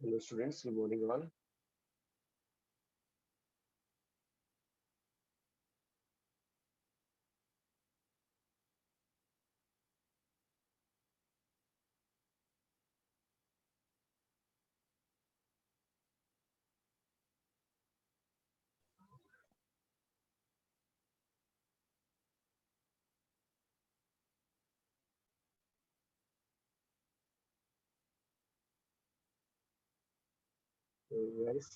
Hello students, good morning all. So guys,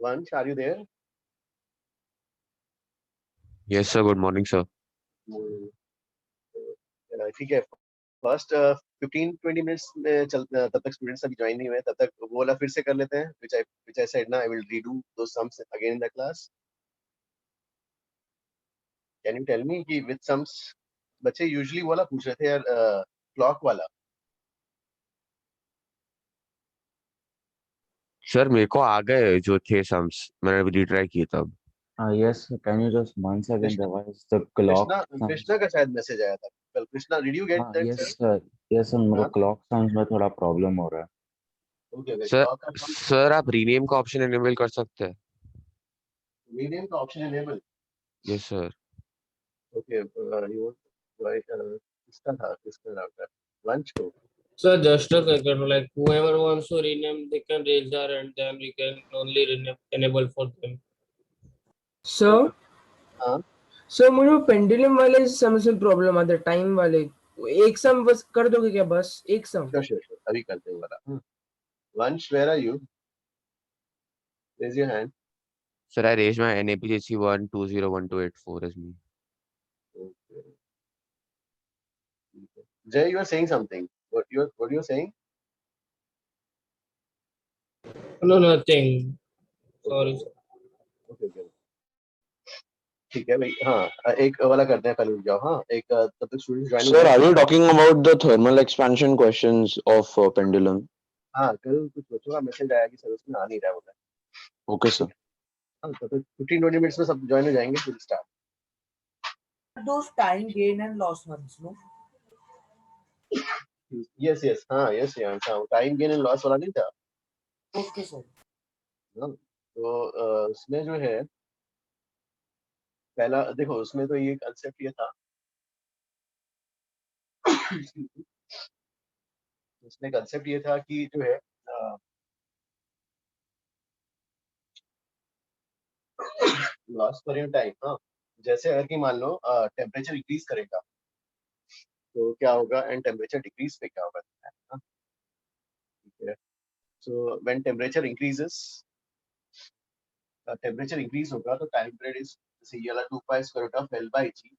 Vansh, are you there? Yes, sir. Good morning, sir. Hmm, ठीक है. First 15-20 minutes में चल तब तक students अभी ज्वाइन नहीं हुए, तब तक वो वाला फिर से कर लेते हैं which I said ना, I will redo those sums again in the class. Can you tell me कि with sums बच्चे usually वो वाला पूछ रहे थे यार, clock वाला. सर मेरे को आ गए जो थे सम्स, मैंने अभी रिट्राई किए तब. Yes, can you just once again Krishna revise the clock sounds? Krishna का शायद मैसेज आया था कल. Krishna, did you get that Yes sir? sir, yes sir, मेरे को हाँ, clock sounds में थोड़ा प्रॉब्लम हो रहा है. Okay okay. सर क्लॉक का sum सर आप रीनेम का ऑप्शन एनेबल कर सकते हैं. मीडियम का option enable. Yes sir. Okay, you किसका नाम था वंश को. So just a second, like whoever wants to rename, they can raise their hand, then we can only rename enable for them. Sir हाँ, सर मुझे वो pendulum वाले सम से प्रॉब्लम आता है, टाइम वाले. एक सम बस कर दोगे क्या? बस एक सम. श्योर अभी करते हैं वाला. Vansh, where are you? Raise your hand. Sir I raise my NAPJC 1201284 as me. Jay, you are saying something. what you are saying? No, nothing. Sorry. Okay okay, ठीक है भाई. हाँ, एक वाला करते हैं, पहले रुक जाओ. हाँ, एक तब तक स्टूडेंट ज्वाइन हो Sir, जाए. are you talking about the thermal expansion questions of pendulum? हाँ, कल कुछ बच्चों का मैसेज आया कि सर उसमें आ नहीं रहा होता. Okay, sir. हाँ, तब तक 15-20 मिनट्स में सब ज्वाइन हो जाएंगे, फिर start. Those time gain and loss ones, no? Yes yes, हाँ यस यार, हाँ टाइम गेन एंड लॉस वाला नहीं था. Okay, sir. हाँ, तो उसमें जो है, पहला देखो, उसमें तो ये कंसेप्ट ये था. उसमें कंसेप्ट ये था कि जो है लॉस पर यूनिट टाइम. हाँ, जैसे अगर कि मान लो टेम्परेचर इंक्रीज करेगा तो क्या होगा, एंड टेम्परेचर डिक्रीज पे क्या होगा. हाँ, ठीक है. सो व्हेन टेम्परेचर इंक्रीज होगा तो टाइम पीरियड इज, जैसे ये वाला 2 pi square root of L/G.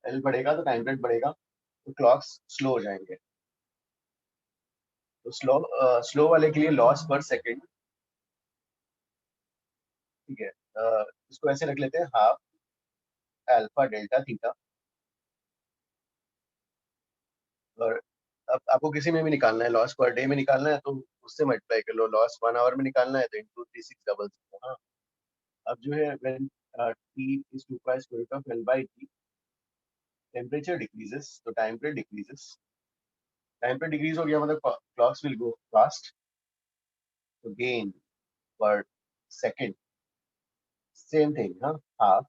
L बढ़ेगा तो टाइम पीरियड बढ़ेगा, तो क्लॉक्स स्लो हो जाएंगे. तो स्लो वाले के लिए लॉस पर सेकंड, ठीक है, इसको ऐसे रख लेते हैं, हाफ अल्फा डेल्टा थीटा. और अब आपको किसी में भी निकालना है, लॉस पर डे में निकालना है तो उससे मल्टीप्लाई कर लो. लॉस 1 आवर में निकालना है तो इंटू 3600. हाँ, अब जो है when T is 2 pi square root of L/G, temperature decreases तो time period decreases. Time period decrease हो गया मतलब क्लॉक्स विल गो फास्ट, तो gain per second same thing. हाँ, half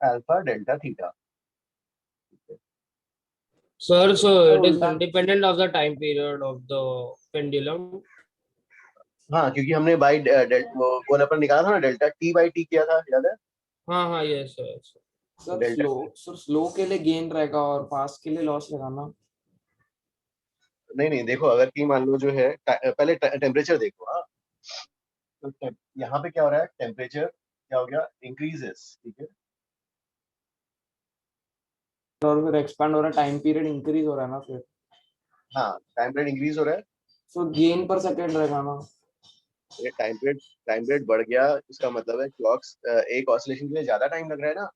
alpha delta theta. Sir, so it is independent of the time period of the pendulum. हाँ, क्योंकि हमने by वो पर निकाला था ना, डेल्टा T/T किया था, याद है? हाँ, yes, yes. Sir delta slow के लिए गेन रहेगा और फास्ट के लिए लॉस रहेगा ना. नहीं, देखो, अगर कि मान लो जो है पहले टेम्परेचर देखो. हाँ, तो यहाँ पे क्या हो रहा है, टेम्परेचर क्या हो गया, इंक्रीजेस. ठीक है, और फिर एक्सपांड हो रहा है, टाइम पीरियड इंक्रीज हो रहा है ना फिर. हाँ, टाइम पीरियड इंक्रीज हो रहा है. सो गेन पर सेकंड रहेगा ना. ये टाइम पीरियड बढ़ गया, इसका मतलब है क्लॉक्स एक ऑसिलेशन के लिए ज्यादा टाइम लग रहा है ना.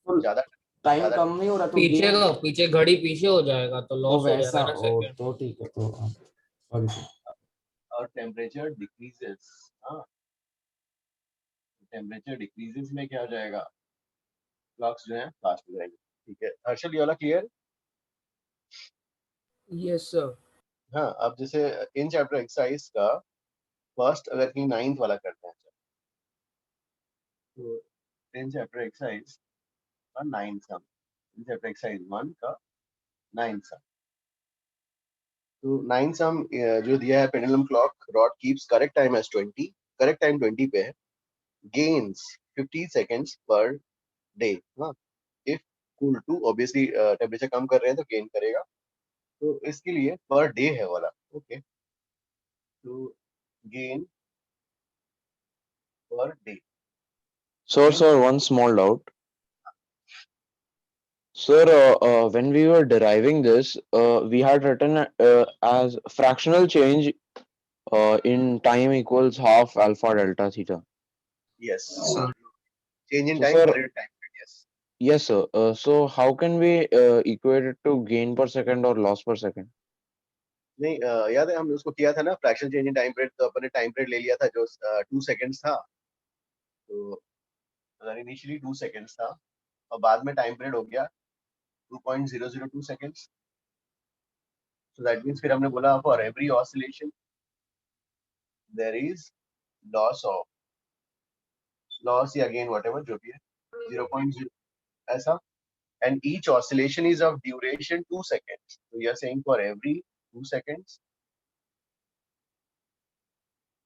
तो ज्यादा टाइम ज्यादा कम नहीं हो रहा तो गेन. पीछे घड़ी पीछे हो जाएगा तो ओ लॉस हो वैसा जाएगा ना ओ सेकंड. तो ठीक है. तो सॉरी सर. और टेम्परेचर डिक्रीजेस. हाँ, टेम्परेचर डिक्रीजेस में क्या हो जाएगा, क्लॉक्स जो है फास्ट हो जाएंगे. ठीक है हर्षल, ये वाला क्लियर? Yes sir. हाँ, अब जैसे इन चैप्टर एक्सरसाइज का फर्स्ट अगर कहीं 9th वाला करते हैं, तो इन चैप्टर एक्सरसाइज का 9th सम, इन चैप्टर एक्सरसाइज 1 का 9th सम। तो 9th सम जो दिया है, pendulum clock rod keeps correct time as 20, correct time 20 पे है, गेन्स 50 सेकेंड्स पर डे। हाँ, if cool to, obviously temperature कम कर रहे हैं तो गेन करेगा, तो इसके लिए पर डे है वाला। ओके, तो gain per day. Sir, one small doubt. Sir, when we were deriving this, we had written as fractional change in time equals half alpha delta theta. Yes, Sir. change in So, time sir, per unit time. Yes. yes, sir. So how can we equate it to gain per second or loss per second? नहीं, याद है हमने उसको किया था ना, fractional change in time period, तो अपने टाइम पीरियड ले लिया था जो 2 सेकंड्स था। तो अगर इनिशियली 2 सेकंड्स था और बाद में टाइम पीरियड हो गया 2.002 सेकंड्स, so that means फिर हमने बोला for every oscillation there is loss या गेन व्हाटएवर जो भी है 0.0 ऐसा, and each oscillation is of duration 2 seconds, so you are saying for every 2 seconds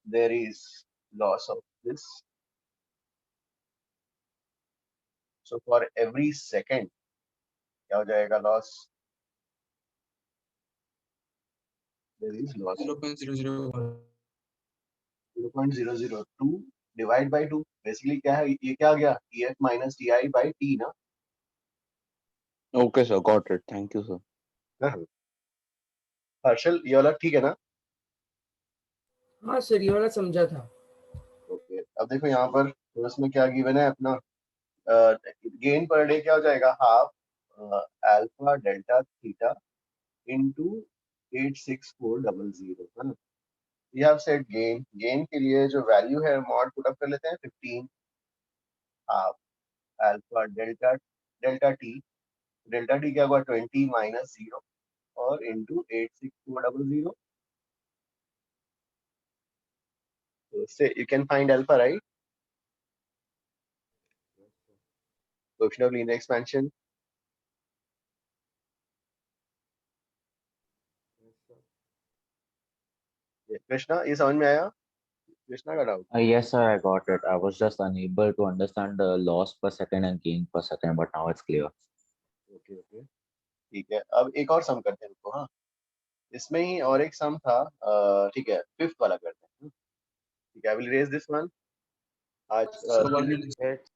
there is loss of this, so for every second क्या हो जाएगा loss? there is loss 0.001. 0.002 divide by 2, basically क्या है, ये क्या आ गया, EF minus TI by T ना। Okay, sir. Got it. Thank you, sir. Harshal, ये वाला ठीक है ना? हाँ सर, ये वाला समझा था। ओके, अब देखो यहाँ पर तो इसमें क्या गिवन है अपना, गेन पर डे क्या हो जाएगा, half alpha delta theta into 86400, है ना। वी हैव सेट गेन के लिए जो वैल्यू है मॉड पुट अप कर लेते हैं 15 half alpha delta delta T क्या हुआ 20 माइनस 0 और इनटू 86400, तो इससे you can find alpha, right? Coefficient of linear expansion. Krishna, ये समझ में आया? कृष्णा का doubt? Yes, sir, I got it. I was just unable to understand the loss per second and gain per second, but now it's clear. Okay okay, ठीक है। अब एक और सम करते हैं इनको। हाँ, इसमें ही और एक सम था, ठीक है, फिफ्थ वाला करते हैं। ठीक है, I will raise this one आज। So one minute.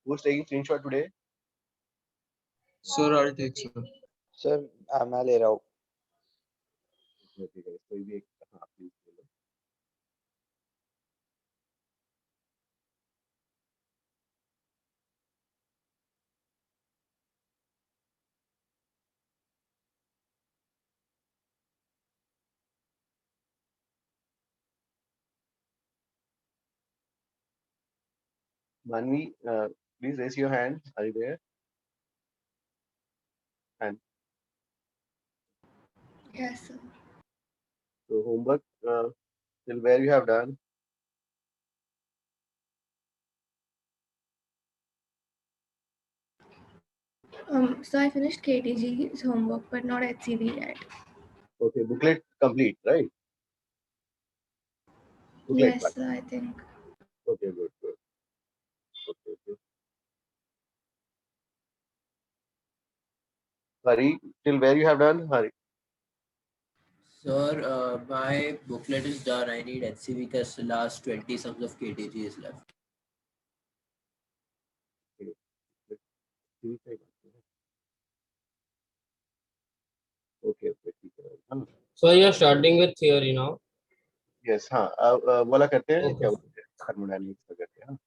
Who's taking screenshot today? Sir, I'll take, sir. Sir मैं ले रहा हूँ। ठीक है, कोई भी एक, हाँ प्लीज ले लो। Manvi, please raise your hand. Are you there? And Yes, sir. so homework till where you have done? So I finished KTG's homework, but not HCV yet. Okay, booklet complete, right? Booklet Yes, part. sir, I think. Okay, good. Okay. Hari, till where you have done? Hari. Sir, my booklet is done. I need HCV because the last 20 sums of KTG is left. Okay, ठीक है। So you're starting with theory now. Yes, हाँ, अब वाला करते हैं, Okay. क्या बोलते हैं, थर्मोडायनेमिक्स का करते हैं। हाँ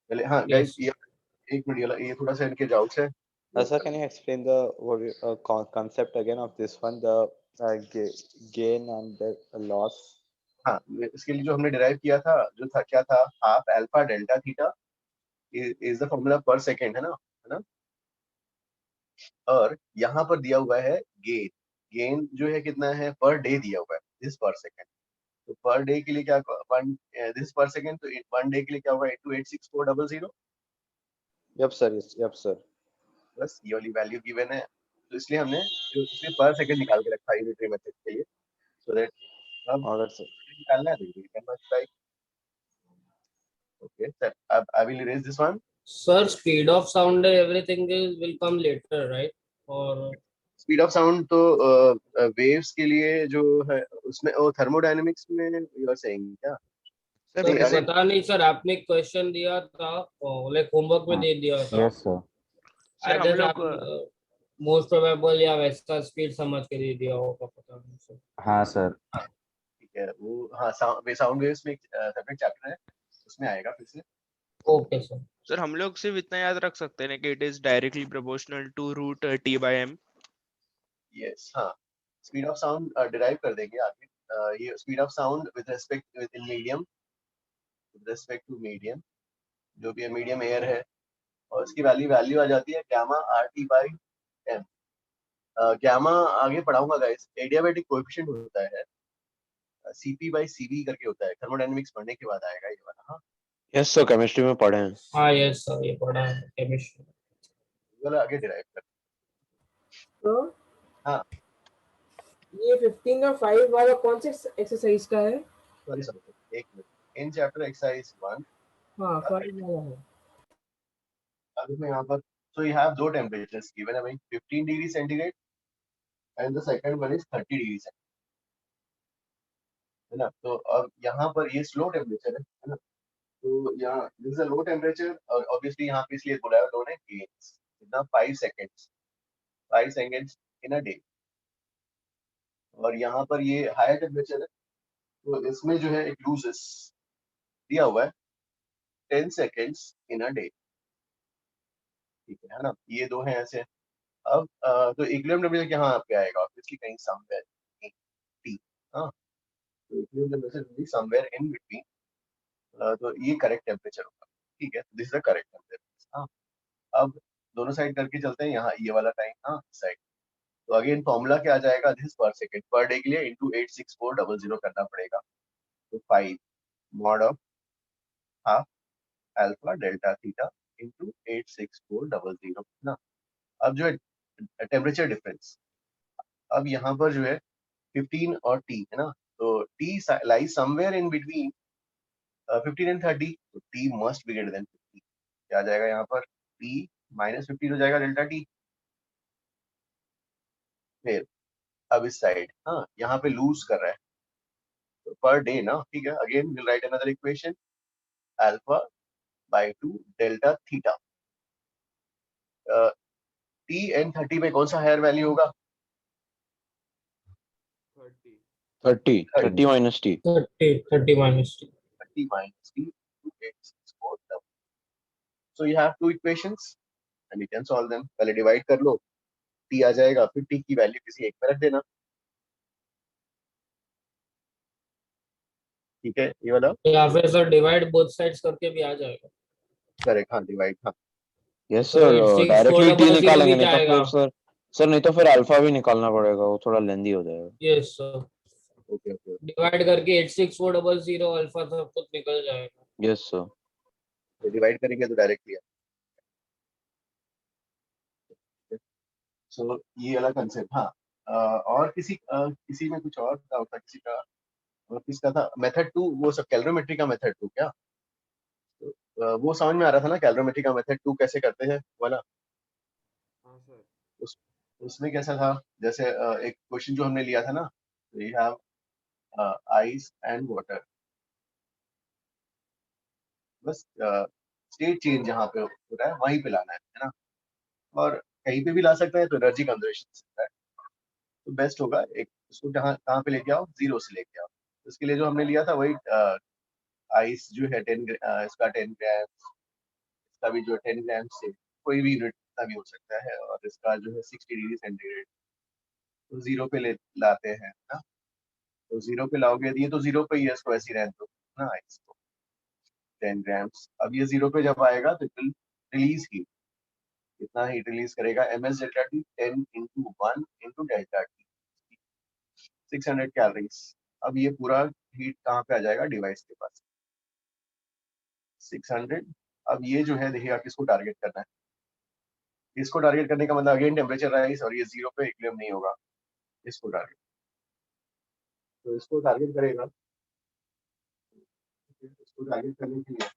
पहले, हाँ गाइस, Yes. ये एक मिनट, ये थोड़ा सा इनके डाउट्स है। Sir, can you explain the concept again of this one, the gain and the loss? हाँ, इसके लिए जो हमने डिराइव किया था, जो था क्या था, half alpha delta theta is the formula पर सेकंड, है ना, और यहाँ पर दिया हुआ है गेन। गेन जो है कितना है, पर डे दिया हुआ है, दिस पर सेकेंड। तो पर डे के लिए क्या, वन दिस पर सेकेंड, तो 1 डे के लिए क्या होगा, 8286400। Yep, sir. Yep, sir. बस ये वाली वैल्यू गिवन है, तो इसलिए हमने जो इसलिए पर सेकेंड निकाल के रखा है यूनिटरी मेथड के लिए, सो दैट अब All right, sir. निकालना है तो you can multiply. Okay, sir, I will erase this one. Sir, speed of sound and everything will come later, right? Or speed of sound तो waves के लिए जो है उसमें वो थर्मोडायनेमिक्स में यू आर सेइंग क्या? सर नहीं, सर अरे पता नहीं सर, आपने क्वेश्चन दिया था लाइक होमवर्क में दे दिया था। Yes, sir. सर हम लोग मोस्ट प्रोबेबल या वैसा स्पीड समझ के दे दिया होगा, पता नहीं सर। हाँ सर। ठीक है, वो हाँ साउंड वेव्स में सेपरेट चैप्टर है, उसमें आएगा फिर से। Okay sir. सर हम लोग सिर्फ इतना याद रख सकते हैं कि it is directly proportional to root T by M. Yes, हाँ, स्पीड ऑफ साउंड डिराइव कर देंगे आगे। ये speed of sound with respect in medium, with respect to medium, जो भी मीडियम एयर है, और इसकी वैल्यू आ जाती है gamma R T by M. Gamma आगे पढ़ाऊंगा गाइस, एडियाबैटिक कोएफिशिएंट होता है, सीपी बाई सीवी करके होता है, थर्मोडायनेमिक्स पढ़ने के बाद आएगा ये वाला। हाँ, यस सर, केमिस्ट्री में पढ़े हैं। हाँ यस सर, ये पढ़ा है केमिस्ट्री। ये वाला आगे डिराइव कर। तो हाँ, ये 15 और 5 वाला कौन से एक्सरसाइज का है? सॉरी सर, एक मिनट, इन चैप्टर एक्सरसाइज 1। हाँ 5 वाला है। अब इसमें यहाँ पर so you have दो टेम्परेचर्स गिवन है भाई, 15 degree centigrade and the second one is 30 degree centigrade, है ना। तो अब यहाँ पर ये स्लो टेम्परेचर है ना। तो यहाँ this is a low temperature, और ऑब्वियसली यहाँ पे इसलिए बोला है उन्होंने गेन्स कितना, 5 सेकेंड्स इन अ डे। और यहाँ पर ये हायर टेम्परेचर है, तो इसमें जो है एक लूजेस दिया हुआ है 10 सेकेंड्स इन अ डे, ठीक है ना। ये दो हैं ऐसे। अब तो इक्विलिब्रियम टेम्परेचर कहाँ पे आएगा, ऑब्वियसली कहीं समवेयर टी। हाँ, तो equilibrium temperature will be somewhere in between, तो ये करेक्ट टेम्परेचर होगा, ठीक है, this is the correct temperature. हाँ, अब दोनों साइड करके चलते हैं, यहाँ ये वाला टाइम, हाँ साइड, तो अगेन फॉर्मूला क्या आ जाएगा, दिस पर सेकंड पर डे के लिए इनटू 86400 करना पड़ेगा, तो 5 mod of half alpha delta theta into 86400 ना। अब जो है टेम्परेचर डिफरेंस, अब यहाँ पर जो है 15 और टी है ना, तो T lies somewhere in between 15 and 30, तो T must be greater than 50। क्या आ जाएगा यहाँ पर, टी माइनस 15 हो जाएगा डेल्टा टी। फिर अब इस साइड, हाँ यहाँ पे लूज कर रहा है, तो पर डे ना, ठीक है, again will write another equation, alpha by 2 delta theta. T and 30 में कौन सा हायर वैल्यू होगा, 30 minus T. 30 minus T. 30 minus t to 86400. So you have two equations and you can solve them. पहले divide कर लो, t आ जाएगा, फिर t की value किसी एक पे रख देना, ठीक है, ये वाला या फिर सर डिवाइड बोथ साइड्स करके भी आ जाएगा। करेक्ट, हाँ डिवाइड, हाँ यस तो सर, 86 डायरेक्टली टी 400 निकालेंगे, भी नहीं तो जाएगा। फिर सर नहीं तो फिर अल्फा भी निकालना पड़ेगा, वो थोड़ा लेंदी हो जाएगा। Yes sir, okay okay, divide करके 86400 अल्फा सब कुछ निकल जाएगा। Yes sir. तो डिवाइड करेंगे तो डायरेक्टली है। सो ये वाला कंसेप्ट, हाँ। और किसी में कुछ और डाउट था किसी का, और किसका था, मेथड 2, वो सब कैलोरीमेट्री का मेथड 2 क्या, वो समझ में आ रहा था ना, कैलोरीमेट्री का मेथड 2 कैसे करते हैं वाला। उस उसमें कैसा था, जैसे एक क्वेश्चन जो हमने लिया था ना, we have ice and water, बस स्टेट चेंज जहाँ पे हो रहा है वहीं पे लाना है ना, और कहीं पे भी ला सकते हैं, तो एनर्जी कंजर्वेशन सकता है, तो बेस्ट होगा एक उसको कहाँ पे लेके आओ, 0 से लेके आओ। इसके लिए जो हमने लिया था वही आइस जो है 10 इसका 10 ग्राम, इसका भी जो 10 ग्राम से कोई भी यूनिट का भी हो सकता है, और इसका जो है 60 डिग्री सेंटीग्रेड, तो 0 पे लाते हैं ना, तो 0 पे लाओगे, ये तो 0 पे ही है, इसको ऐसे ही रहने दो ना, आइस को 10 ग्राम्स। अब ये 0 पे जब आएगा तो इट विल रिलीज हीट, कितना हीट रिलीज करेगा, ms delta T 10 into 1 into delta T 600 calories. अब ये पूरा हीट कहाँ पे आ जाएगा, डिवाइस के पास 600। अब ये जो है देखिए, आप किसको टारगेट करना है, इसको टारगेट करने का मतलब अगेन टेम्परेचर राइज और ये 0 पे इक्विलिब्रियम नहीं होगा, इसको टारगेट, तो इसको टारगेट करेगा। इसको टारगेट करने के लिए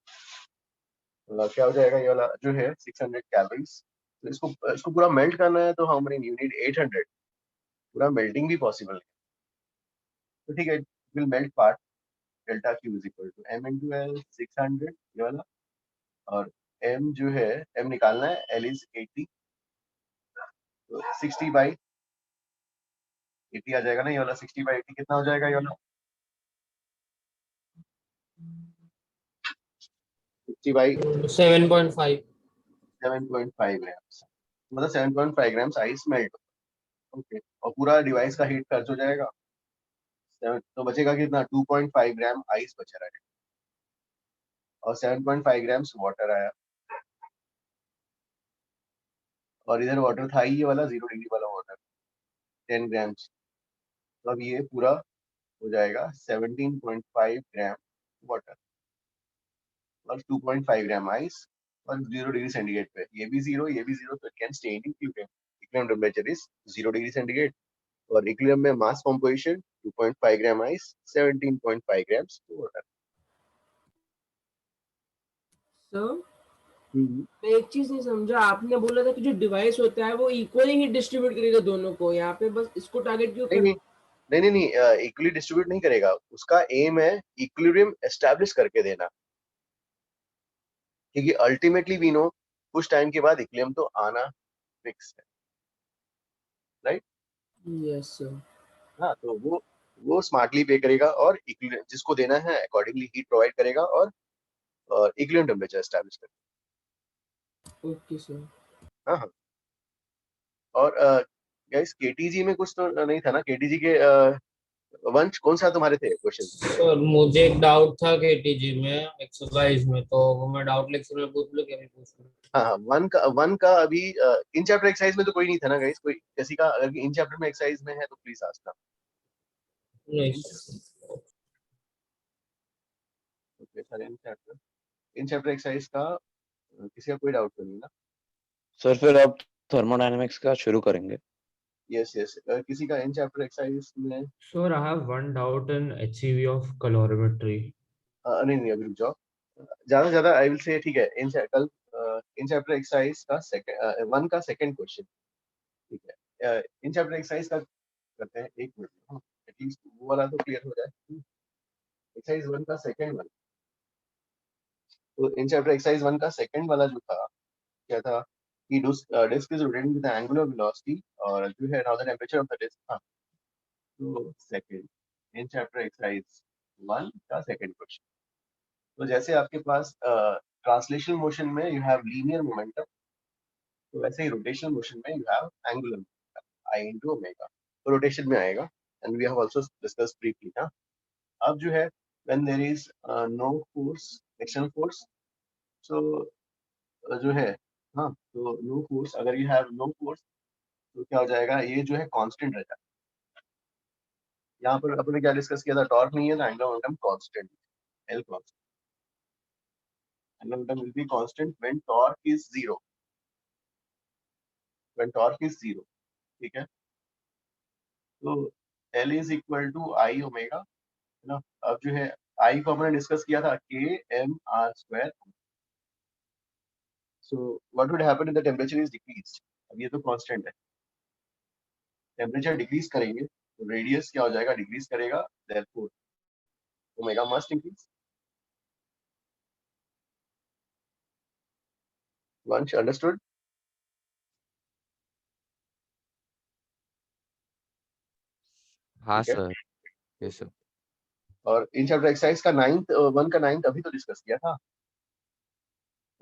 क्या हो जाएगा, ये वाला जो है 600 कैलोरीज। तो इसको पूरा मेल्ट करना है, तो हाउ मेनी यू नीड 800। पूरा मेल्टिंग भी पॉसिबल है, तो ठीक है, will melt part delta Q is equal to m into l 600 ये वाला, और m जो है m निकालना है, l इज 80, तो 60 by 80 आ जाएगा ना ये वाला। 60 by 80 कितना हो जाएगा ये वाला, 60 by 7.5 7.5 ग्राम्स, मतलब 7.5 ग्राम्स आइस मेल्ट। ओके, और पूरा डिवाइस का हीट खर्च हो जाएगा, तो बचेगा कितना, 2.5 ग्राम आइस बचा रहेगा, और 7.5 ग्राम्स वाटर आया, और इधर वाटर था ही ये वाला 0 डिग्री वाला वाटर 10 ग्राम्स। तो अब ये पूरा हो जाएगा 17.5 gram water plus 2.5 gram ice और 0 डिग्री सेंटीग्रेड पे, ये भी 0 ये भी 0, तो it can stay in equilibrium. Equilibrium temperature is 0 degree centigrade, और इक्विलिब्रियम में mass composition 2.5 gram ice 17.5 grams water. Sir मैं एक चीज नहीं समझा, आपने बोला था कि जो डिवाइस होता है वो इक्वली ही डिस्ट्रीब्यूट करेगा दोनों को, यहाँ पे बस इसको टारगेट क्यों कर? नहीं, इक्वली डिस्ट्रीब्यूट नहीं करेगा, उसका एम है इक्विलिब्रियम एस्टैब्लिश करके देना, क्योंकि अल्टीमेटली वी नो कुछ टाइम के बाद इक्विलिब्रियम तो आना फिक्स है, राइट? Yes sir. हाँ, तो वो स्मार्टली पे करेगा और जिसको देना है अकॉर्डिंगली हीट प्रोवाइड करेगा और इक्विलिब्रियम टेम्परेचर एस्टैब्लिश करेगा। Okay sir. हाँ, और गाइस केटीजी में कुछ तो नहीं था ना, केटीजी के वंश कौन सा तुम्हारे थे क्वेश्चन? सर मुझे एक डाउट था केटीजी में एक्सरसाइज में, तो वो मैं डाउट लेक्चर में पूछ लूं क्या मैं पूछ लूं? हाँ, वन का अभी इन चैप्टर एक्सरसाइज में तो कोई नहीं था ना गाइस, कोई किसी का अगर इन चैप्टर में एक्सरसाइज में है तो प्लीज आस्क। नहीं ओके सर, इन चैप्टर एक्सरसाइज का किसी का कोई डाउट तो नहीं ना? सर फिर अब थर्मोडायनेमिक्स का शुरू करेंगे। यस किसी का इन चैप्टर एक्सरसाइज में? Sir, I have one doubt in HCV of calorimetry. नहीं अभी रुक जाओ, ज्यादा से ज्यादा आई विल से, ठीक है, इन चैप्टर एक्सरसाइज का वन का सेकंड क्वेश्चन, ठीक है, इन चैप्टर एक्सरसाइज का करते हैं, एक मिनट एटलीस्ट वो वाला तो क्लियर हो जाए। एक्सरसाइज वन का सेकंड वाला, तो इन चैप्टर एक्सरसाइज वन का सेकंड वाला जो था, क्या था कि disc is rotating with angular velocity, और जो है now the temperature of the disc था। तो second in chapter exercise one का सेकंड क्वेश्चन, तो जैसे आपके पास ट्रांसलेशनल मोशन में यू हैव लीनियर मोमेंटम, तो वैसे ही रोटेशनल मोशन में you have angular momentum I into omega, तो रोटेशन में आएगा, and we have also discussed briefly. हां, अब जो है when there is no force, external force, so जो है, हाँ, तो नो फोर्स, अगर यू हैव नो फोर्स तो क्या हो जाएगा, ये जो है कांस्टेंट रहता है। यहाँ पर अपन ने क्या डिस्कस किया था, टॉर्क नहीं है तो angular momentum constant, L constant, angular momentum will be constant when torque is 0, when torque is 0, ठीक है। तो L is equal to I omega, है ना। अब जो है आई को हमने डिस्कस किया था के M R square, so what would happen if the temperature is decreased. अब ये तो कांस्टेंट है, टेंपरेचर डिक्रीज करेंगे तो रेडियस क्या हो जाएगा, डिक्रीज करेगा, देयरफॉर ओमेगा मस्ट इंक्रीज। वंश अंडरस्टूड? हाँ सर, यस सर। और इन चैप्टर एक्सरसाइज का वन का नाइन्थ अभी तो डिस्कस किया था,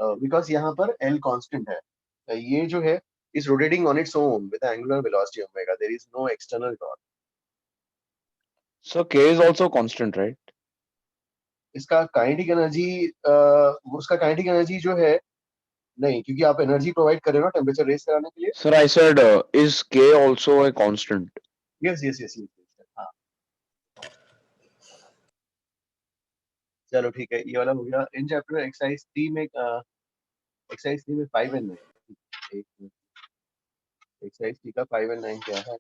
बिकॉज यहाँ पर L कांस्टेंट है, ये जो है is rotating on its own with angular velocity omega, there is no external torque. So K is also constant, right? इसका काइनेटिक एनर्जी, उसका काइनेटिक एनर्जी जो है नहीं, क्योंकि आप एनर्जी प्रोवाइड कर रहे हो ना टेम्परेचर रेस कराने के लिए। Sir, I said, is K also a constant? Yes yes yes yes, हाँ चलो ठीक है, ये वाला हो गया। इन चैप्टर में एक्सरसाइज 3 में 5 एंड 9, एक्सरसाइज 3 का 5 एंड 9 क्या है?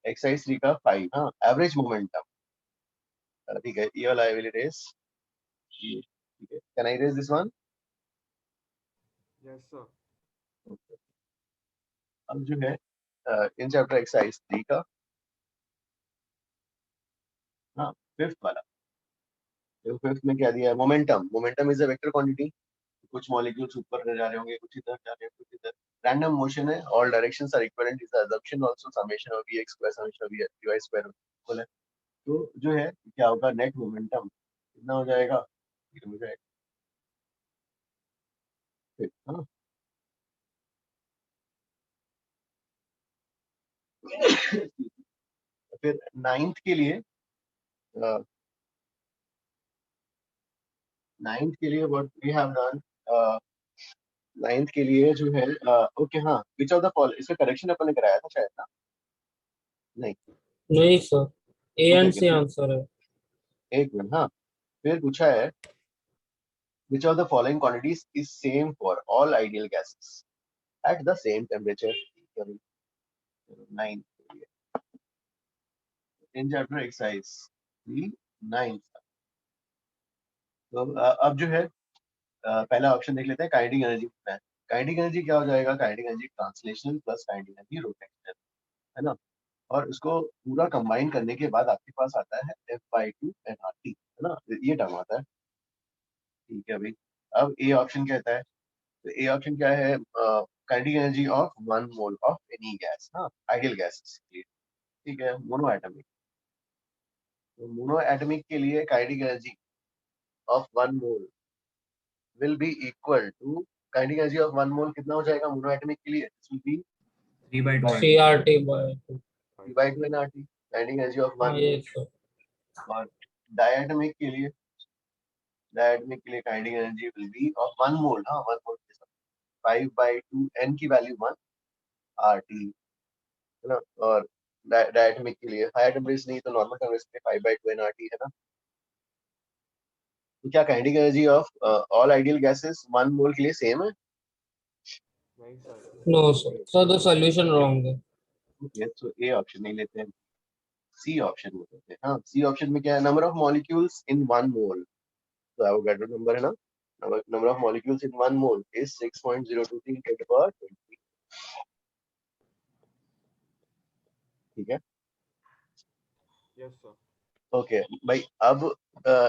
एक्सरसाइज 3 का 5, हाँ, एवरेज मोमेंटम। ठीक है, ये वाला आई विल इरेज, ठीक है, can I erase this one? Yes sir. अब जो है इन चैप्टर एक्सरसाइज 3 का, हाँ, फिफ्थ वाला, तो फिफ्थ में क्या दिया है? Momentum. Momentum is a vector quantity. कुछ मॉलिक्यूल्स ऊपर जा रहे होंगे, कुछ इधर जा रहे होंगे, कुछ इधर। रैंडम मोशन है, all directions are equivalent, is the assumption also summation of v square summation of v square equal है। तो जो है क्या होगा, नेट मोमेंटम कितना हो जाएगा? ये हो जाएगा हाँ। फिर नाइन्थ के लिए, नाइन्थ के लिए what we have done, ninth के लिए जो है ओके हाँ, विच ऑफ द फॉलो, इसका करेक्शन अपन ने कराया था शायद ना? नहीं नहीं sir, A okay and okay, C answer है। एक मिनट, हाँ, फिर पूछा है which of the following quantities is same for all ideal gases at the same temperature? 9 in chapter exercise 3 9। तो अब जो है पहला ऑप्शन देख लेते हैं, काइनेटिक एनर्जी कितना है। काइनेटिक एनर्जी क्या हो जाएगा? Kinetic energy translational plus kinetic energy rotational, है ना। और उसको पूरा कंबाइन करने के बाद आपके पास आता है F/2 nRT, है ना, ये टर्म आता है। ठीक है भाई, अब ए ऑप्शन कहता है, तो ए ऑप्शन क्या है? Kinetic energy of 1 mole of any gas, हाँ, आइडियल गैसेस के लिए। ठीक है, मोनो एटमिक, तो मोनो एटमिक के लिए kinetic energy of 1 mole will be equal to, kinetic energy of 1 mole कितना हो जाएगा मोनो एटमिक के लिए? This will be 3/2 CRT by 2। 3/2 nRT, kinetic energy of 1 हाँ मोल। ये सर। और डायटमिक के लिए, डायटमिक के लिए kinetic energy will be of 1 मोल, हाँ 1 मोल के साथ 5/2 n की वैल्यू 1 RT, है ना। और डायटमिक के लिए हायर टेम्परेचर नहीं तो नॉर्मल टेम्परेचर पे 5/2 nRT, है ना। तो क्या kinetic energy of all ideal gases 1 mole के लिए सेम है? नहीं sir. No sir, sir the solution wrong है। ओके, तो ए ऑप्शन नहीं लेते हैं, सी ऑप्शन में लेते हैं। हाँ, सी ऑप्शन में क्या है? नंबर ऑफ मॉलिक्यूल्स इन 1 मोल, तो एवोगाड्रो नंबर है ना, number of molecules in 1 mole is 6.023 10 to the power 20। ठीक है, यस सर। ओके भाई। अब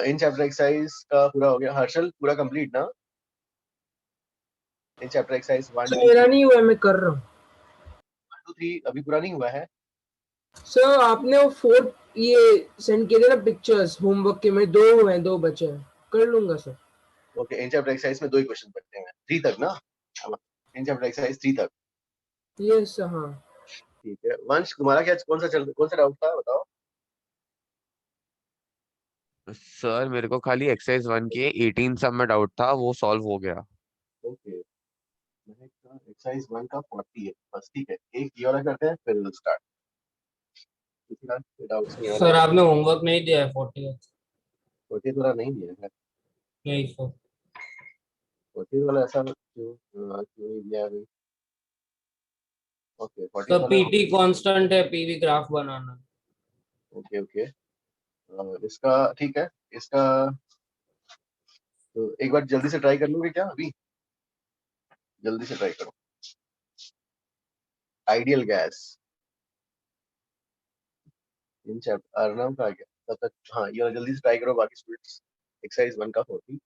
इन चैप्टर एक्सरसाइज का पूरा हो गया। हर्षल पूरा कंप्लीट ना? इन चैप्टर एक्सरसाइज 1 2 मेरा नहीं हुआ, मैं कर रहा हूँ 1 2 3 अभी पूरा नहीं हुआ है। सर। आपने वो 4 ये सेंड किए थे ना पिक्चर्स होमवर्क के, में 2 हुए हैं, 2 बचे हैं, कर लूंगा सर। ओके, इन चैप्टर एक्सरसाइज में 2 ही क्वेश्चन बचे हैं, 3 तक ना, इन चैप्टर एक्सरसाइज 3 तक। यस सर, हाँ। ठीक है, वंश तुम्हारा क्या, कौन सा डाउट था बताओ? सर मेरे को खाली एक्सरसाइज 1 के 18 सब में डाउट था, वो सॉल्व हो गया। ओके, एक्सरसाइज 1 का 40 है बस। ठीक है, एक ये वाला करते हैं फिर स्टार्ट। कितना डाउट्स नहीं सर वाला? आपने होमवर्क नहीं दिया है 40। 40 वाला नहीं दिया है? नहीं सर। 40 वाला ऐसा क्यों नहीं दिया अभी? ओके, 40 सर वाला, पीटी कांस्टेंट है, पीवी ग्राफ बनाना। ओके ओके, इसका ठीक है, इसका तो एक बार जल्दी से ट्राई कर लोगे क्या अभी? जल्दी से ट्राई करो, ideal gas in chapter Arnav का आ गया तब तक। हाँ, ये वाला जल्दी से ट्राई करो बाकी स्टूडेंट्स। एक्सरसाइज 1 का 40,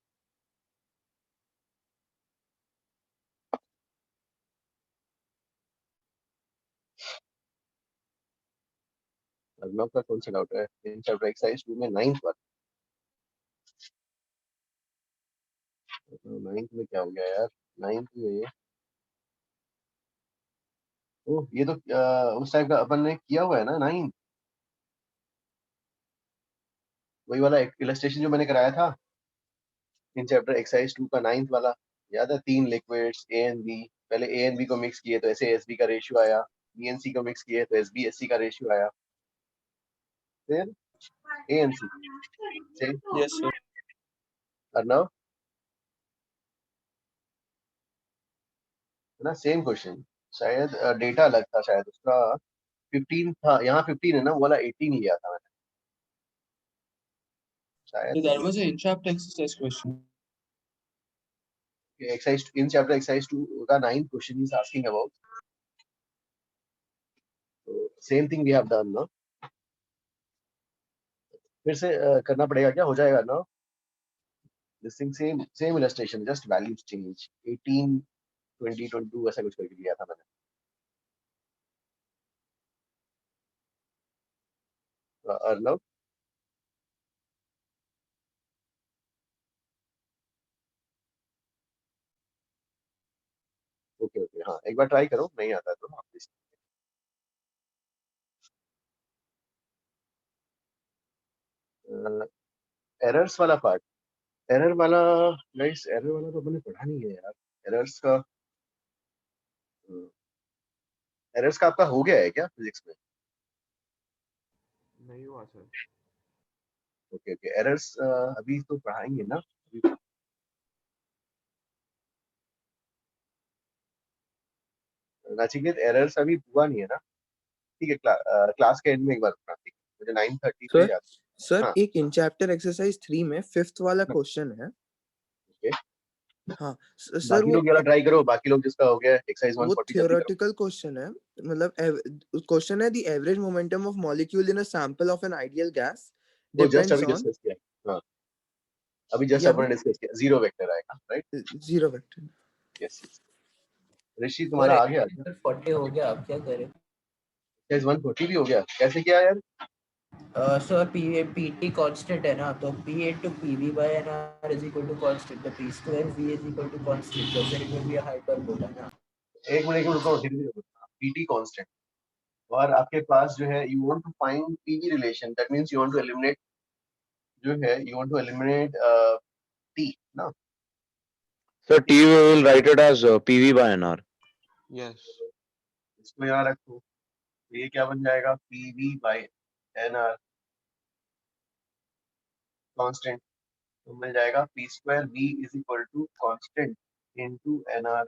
अर्नव का कौन सा डाउट है इन चैप्टर एक्सरसाइज 2 में? 9th वाला। 9th में क्या हो गया यार? 9th में ओह, ये तो उस टाइप का अपन ने किया हुआ है ना 9, वही वाला इलस्ट्रेशन जो मैंने कराया था इन चैप्टर एक्सरसाइज 2 का 9th वाला। याद है 3 लिक्विड्स ए एंड बी, पहले ए एंड बी को मिक्स किए तो ऐसे एस बी का रेशियो आया, बी एंड सी को मिक्स किए तो एस बी एस सी का रेशियो आया, फिर A and C same. Yes, sir. Arnav है ना, सेम क्वेश्चन, शायद डेटा अलग था, शायद उसका 15 था, यहाँ 15 है ना, वो वाला 18 लिया था मैंने So शायद। that was an in-chapter exercise question. Exercise in chapter exercise 2 का 9th question is asking about, तो same thing we have done ना, फिर से करना पड़ेगा क्या, हो जाएगा ना this thing, same illustration, just values change, 18 20 22 ऐसा कुछ करके लिया था मैंने। अर्नव ओके ओके, हाँ एक बार ट्राई करो, नहीं आता तो आप एरर्स वाला पार्ट, एरर वाला गाइस, एरर वाला तो मैंने पढ़ा नहीं है यार, एरर्स का, एरर्स का आपका हो गया है क्या फिजिक्स में? नहीं हुआ सर। ओके ओके, एरर्स अभी तो पढ़ाएंगे ना अभी। नचिकेत एरर्स अभी हुआ नहीं है ना, ठीक है, क्लास के एंड में एक बार पढ़ाते हैं, मुझे 9:30 पे सर याद। सर हाँ एक इन चैप्टर एक्सरसाइज 3 में 5th वाला क्वेश्चन है। ओके, हाँ सर बाकी वो लोग जरा ट्राई करो, बाकी लोग जिसका हो गया एक्सरसाइज वो 140 जल्दी करो। थियोरेटिकल क्वेश्चन है, मतलब क्वेश्चन है the average momentum of molecule in a sample of an ideal gas वो जस्ट डिपेंड्स अभी ऑन, डिस्कस किया, हाँ अभी जस्ट ये अपन अभी ने डिस्कस किया, जीरो वेक्टर आएगा, right? Zero vector. Yes yes, Rishi sir तुम्हारा आ गया क्या? 40 हो गया, आप क्या करें? एक्सरसाइज 140 भी हो गया, कैसे किया यार? सर पीटी कांस्टेंट है ना, तो P into PV by NR is equal to constant, तो P square V is equal to constant, तो फिर it will be a hyperbola ना। एक मिनट रुको, धीरे धीरे, पीटी कांस्टेंट, और आपके पास जो है you want to find PV relation, that means you want to eliminate, जो है you want to eliminate T ना। So T we will write it as PV by NR. Yes. इसको यहाँ रखो, ये क्या बन जाएगा, पीवी बाई एनआर कांस्टेंट, तो मिल जाएगा P square V is equal to constant into NR,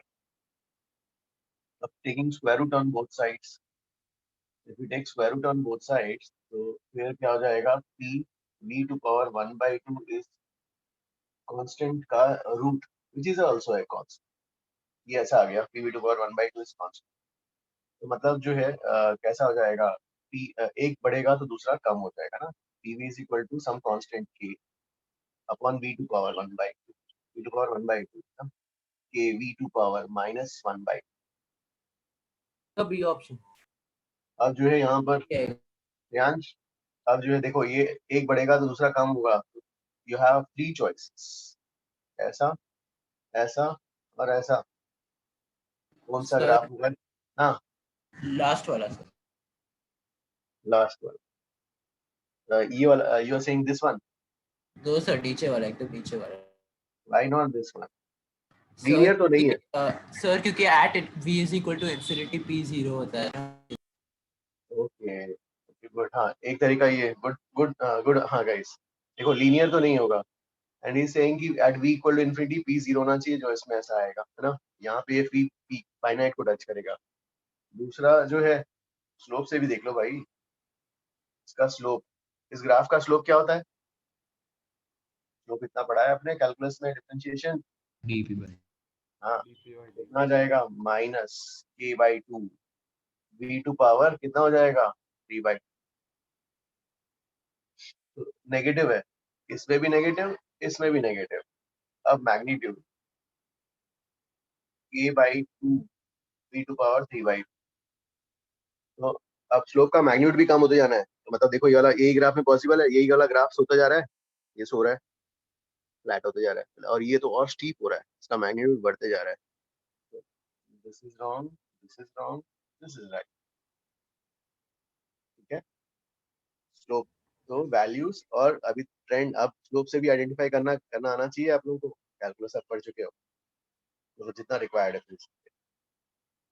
अब taking square root on both sides, if you take square root on both sides तो फिर क्या हो जाएगा, P V to power 1/2 is constant का root which is also a constant, ये ऐसा आ गया, P V to power 1/2 is constant, तो मतलब जो है कैसा हो जाएगा, पी एक बढ़ेगा तो दूसरा कम हो जाएगा ना, P V is equal to some constant K upon V to power 1/2, V to power 1/2 ना, के वी टू पावर -1/2। अब बी ऑप्शन अब जो है यहाँ पर यांश, अब जो है देखो, ये एक बढ़ेगा तो दूसरा कम होगा, यू हैव 3 चॉइसेस, ऐसा, ऐसा और ऐसा, कौन सा सर ग्राफ होगा? हाँ लास्ट वाला सर, लास्ट वाला, ये वाला, you are saying this one, दो सर नीचे वाला, एकदम नीचे वाला। Why not this one? Sir linear तो नहीं है सर क्योंकि at v is equal to infinity p 0 होता है ना। ओके गुड, हाँ एक तरीका ये, गुड गुड गुड, हाँ गाइस देखो लीनियर तो नहीं होगा, एंड ही सेइंग कि at v equal to infinity p 0 होना चाहिए, जो इसमें ऐसा आएगा, है ना, यहाँ पे ये p फाइनाइट को टच करेगा। दूसरा जो है, स्लोप से भी देख लो भाई, इसका स्लोप, इस ग्राफ का स्लोप क्या होता है, स्लोप इतना पढ़ा है अपने कैलकुलस में, डिफरेंशिएशन, dp by हाँ कितना जाएगा, -k/2, v टू पावर कितना हो जाएगा, 3/2, तो नेगेटिव है, इसमें भी नेगेटिव, इसमें भी नेगेटिव, अब magnitude k/2 v to power 3/2, तो अब स्लोप का मैग्नीट्यूड भी कम होते जाना है, तो मतलब देखो ये वाला यही ग्राफ में पॉसिबल है, यही वाला ग्राफ सोता जा रहा है, ये सो रहा है, फ्लैट होते जा रहा है, और ये तो और स्टीप हो रहा है, इसका मैग्नीट्यूड बढ़ते जा रहा है, this is wrong, this is wrong, this is right, ठीक है, स्लोप, तो वैल्यूज और अभी ट्रेंड, अब स्लोप से भी आइडेंटिफाई करना आना चाहिए आप लोगों को, कैलकुलस आप पढ़ चुके हो, मतलब जितना रिक्वायर्ड है फिर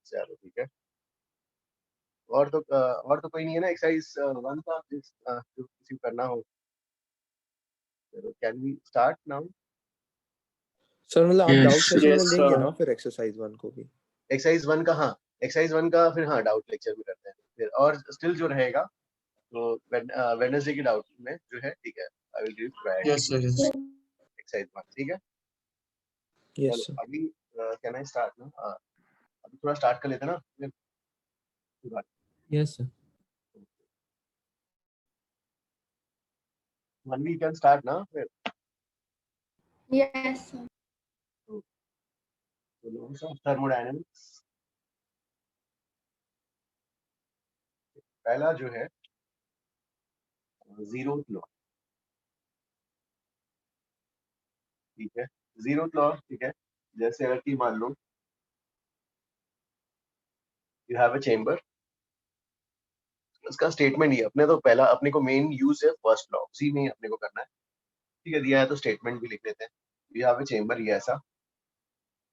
चलो ठीक है। और तो कोई नहीं है ना एक्सरसाइज 1 का जो किसी को करना हो। चलो can we start now? Sir मतलब आप डाउट Yes. सेशन में Yes, लेंगे sir. ना फिर एक्सरसाइज 1 को भी? एक्सरसाइज 1 का, हाँ एक्सरसाइज 1 का फिर हाँ डाउट लेक्चर भी करते हैं फिर, और स्टिल जो रहेगा तो वेडनेसडे की डाउट में जो है ठीक है I will give priority Yes, sir. Yes. Exercise 1 ठीक है। यस चलो सर। अभी कैन आई स्टार्ट ना? अभी थोड़ा स्टार्ट कर लेते हैं ना फिर Yes, sir. 1 we can start ना फिर। Yes, sir. थर्मोडायनेमिक्स पहला जो है जीरोथ लॉ। ठीक है जीरोथ लॉ ठीक है। जैसे अगर कि मान लो यू हैव अ चेंबर, उसका स्टेटमेंट ये अपने तो पहला अपने को मेन यूज है फर्स्ट लॉ, उसी में ही अपने को करना है ठीक है। दिया है तो स्टेटमेंट भी लिख लेते हैं। यू हैव अ चेंबर ये ऐसा,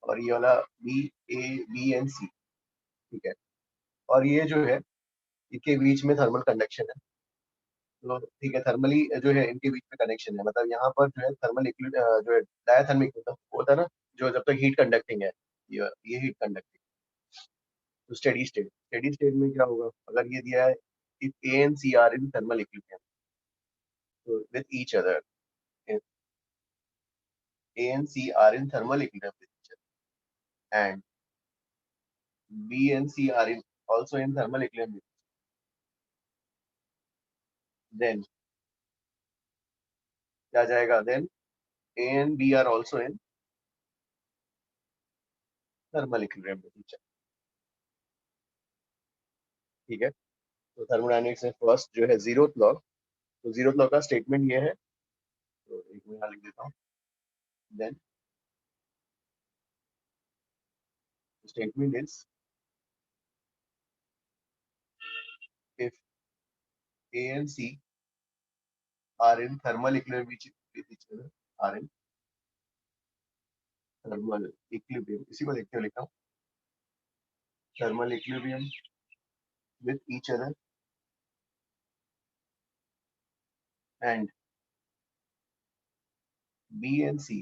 और ये वाला बी एंड सी ठीक है। और ये जो है इनके बीच में थर्मल कंडक्शन है, तो ठीक है थर्मली जो है इनके बीच में कनेक्शन है। मतलब यहाँ पर जो है थर्मल जो है डायथर्मिक मतलब होता है ना, जो जब तक हीट कंडक्टिंग है ये हीट कंडक्टिंग। तो स्टेडी स्टेट में क्या होगा अगर ये दिया है if A and C are in thermal equilibrium तो with each other, A and C are in thermal equilibrium with each other, and B and C are also in thermal equilibrium with each other. Then क्या जाएगा? Then A and B are also in thermal equilibrium with each other. ठीक है। तो thermodynamics में first जो है zeroth law, तो zeroth law का स्टेटमेंट ये है, तो एक मैं यहाँ लिख देता हूँ। Then the statement is if A and C are in thermal equilibrium with each other, are in thermal equilibrium, इसी को देखते हुए लिखता हूँ thermal equilibrium with each other and B and C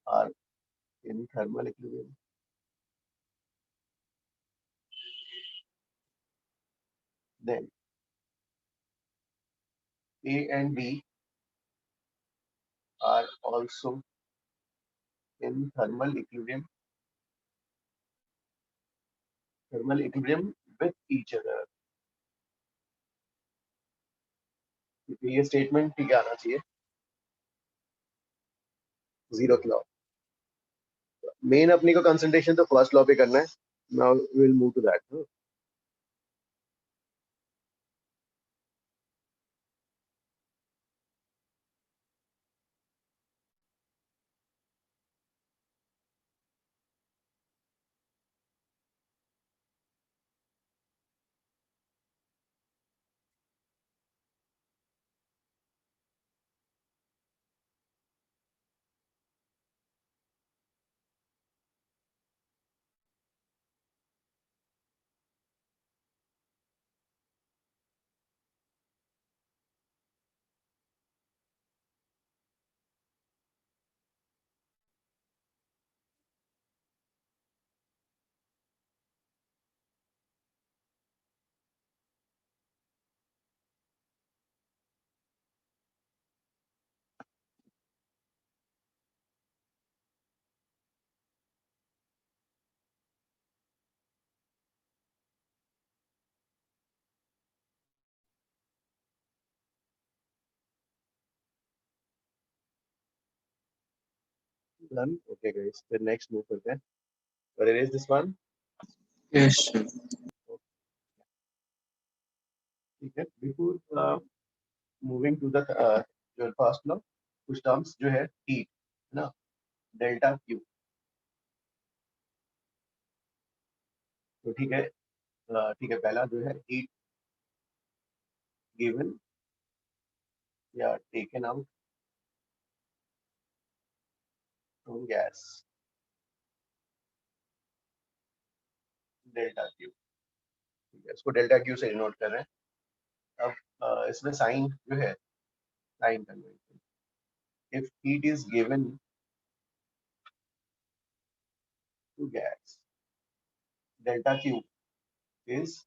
are in thermal equilibrium, then A and B are also in thermal equilibrium with each other. ये statement ठीक आना चाहिए जीरोथ लॉ। मेन अपनी को कंसंट्रेशन तो फर्स्ट लॉ पे करना है। Now we will move to that. Done. Okay guys, फिर नेक्स्ट मूव करते हैं। But erase this one. Yes, sir. ठीक है। Before moving to the जो फर्स्ट लॉ, कुछ टर्म्स जो है हीट है ना, डेल्टा क्यू। तो ठीक है पहला जो है हीट गिवन या taken out from gas delta Q, इसको डेल्टा क्यू से डिनोट कर रहे हैं। अब इसमें साइन जो है sign convention, if heat is given to gas delta Q is,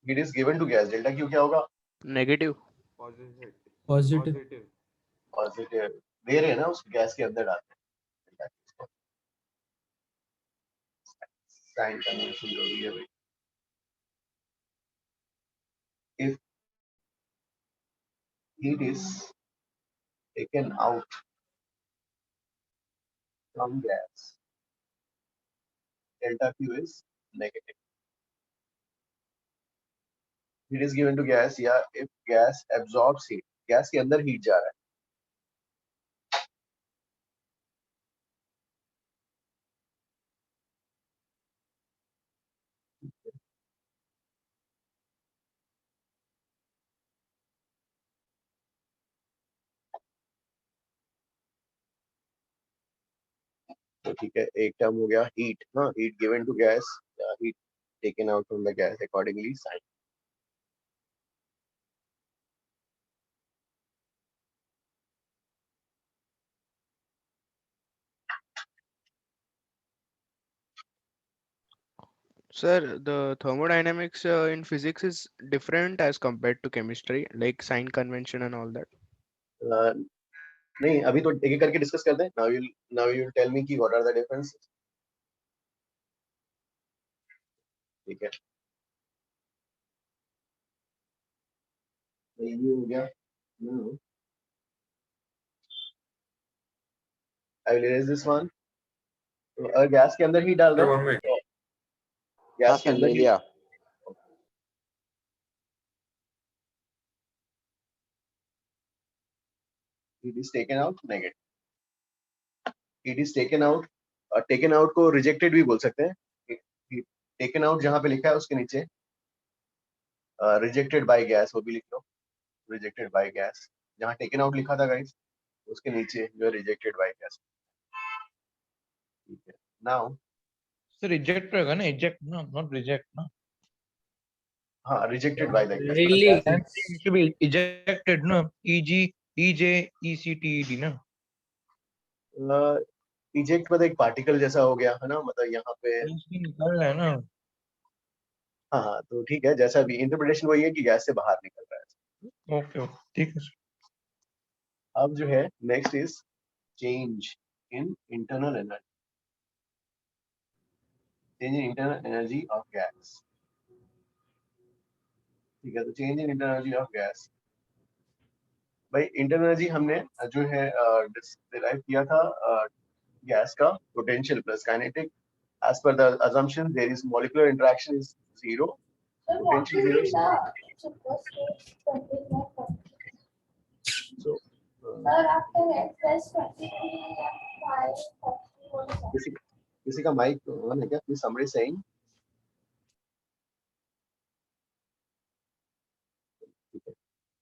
heat is given to gas delta Q क्या होगा? नेगेटिव। पॉजिटिव। पॉजिटिव दे रहे हैं ना, उस गैस के अंदर डालते हैं साइन कन्वेंशन जो भी है भाई। If heat is taken out from gas, delta Q is negative. Heat is given to gas, या if gas absorbs heat, gas के अंदर heat जा रहा है, तो ठीक है, एक टर्म हो गया हीट, हाँ heat given to gas, heat taken out from the gas, accordingly sign. Sir, the thermodynamics in physics is different as compared to chemistry, like sign convention and all that. नहीं, अभी तो एक एक करके discuss करते हैं। now you'll tell me कि what are the differences। ठीक है, तो ये हो गया। I will erase this one। तो अगर गैस के अंदर ही डाल रहे हैं तो गैस के अंदर ही, it is taken out negative, it is taken out, taken out को rejected भी बोल सकते हैं। taken out जहां पे लिखा है उसके नीचे rejected by gas वो भी लिख लो, rejected by gas, जहां taken out लिखा था गाइस उसके नीचे जो है rejected by gas। ठीक है, now सर रिजेक्ट रहेगा ना, eject ना, not reject ना। हाँ, rejected by the gas, Really should be ejected ना, EJECTED ना। eject मतलब एक पार्टिकल जैसा हो गया है ना, मतलब यहाँ पे निकल रहा है ना। हाँ तो ठीक है, जैसा भी इंटरप्रिटेशन वही है कि गैस से बाहर निकल रहा है। ओके ठीक है सर। अब जो है next is change in internal energy, change in internal energy of gas. ठीक है, तो change in internal energy of gas, भाई इंटरनल एनर्जी हमने जो है डिराइव किया था गैस का potential plus kinetic, as per the assumption there is molecular interaction is zero, potential zero, so किसी का माइक ऑन है क्या? Please summary saying.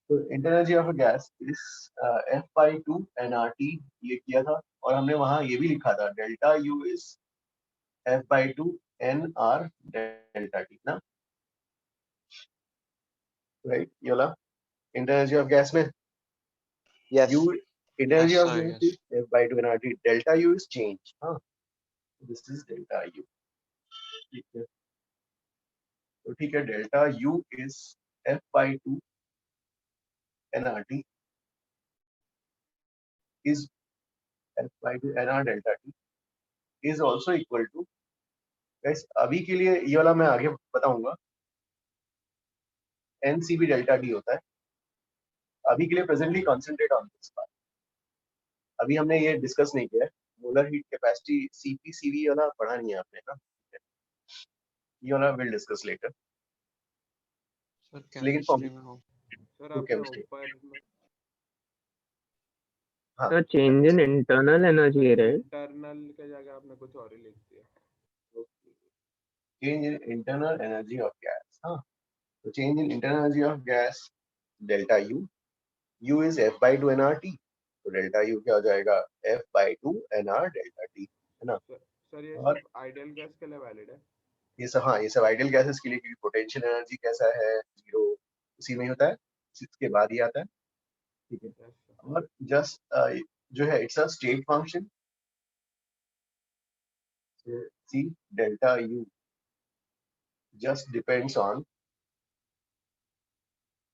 तो internal energy of a gas is F/2 nRT ये किया था, और हमने वहां ये भी लिखा था delta U is F/2 nR delta T ना, राइट? ये वाला इंटरनल एनर्जी ऑफ गैस में Yes. U internal energy Yes, of sir, gas is F/2 nRT, delta U is change, हाँ दिस इज डेल्टा U। ठीक है, तो ठीक है, delta U is F/2 nRT is F/2 nR delta T is also equal to, guys अभी के लिए ये वाला मैं आगे बताऊंगा, NCV delta T होता है। अभी के लिए presently concentrate on this part, अभी हमने ये डिस्कस नहीं किया है। मोलर हीट कैपेसिटी CP/CV वाला पढ़ा नहीं है आपने ना, ये वाला विल डिस्कस लेटर। लेकिन केमिस्ट्री हाँ, sir change in internal energy right, internal के जगह आपने कुछ और ही लिख दिया। Change in internal energy of gas, हाँ तो change in internal energy of gas delta U, U is F/2 nRT, तो डेल्टा यू क्या हो जाएगा F/2 NR डेल्टा टी, है ना। सर ये और सिर्फ आइडियल गैस के लिए वैलिड है। ये सब, हाँ ये सब आइडियल गैसेस के लिए, क्योंकि पोटेंशियल एनर्जी कैसा है, 0 उसी में ही होता है, 6 के बाद ही आता है, ठीक है। और जस्ट जो है it's a state function, see delta U just depends on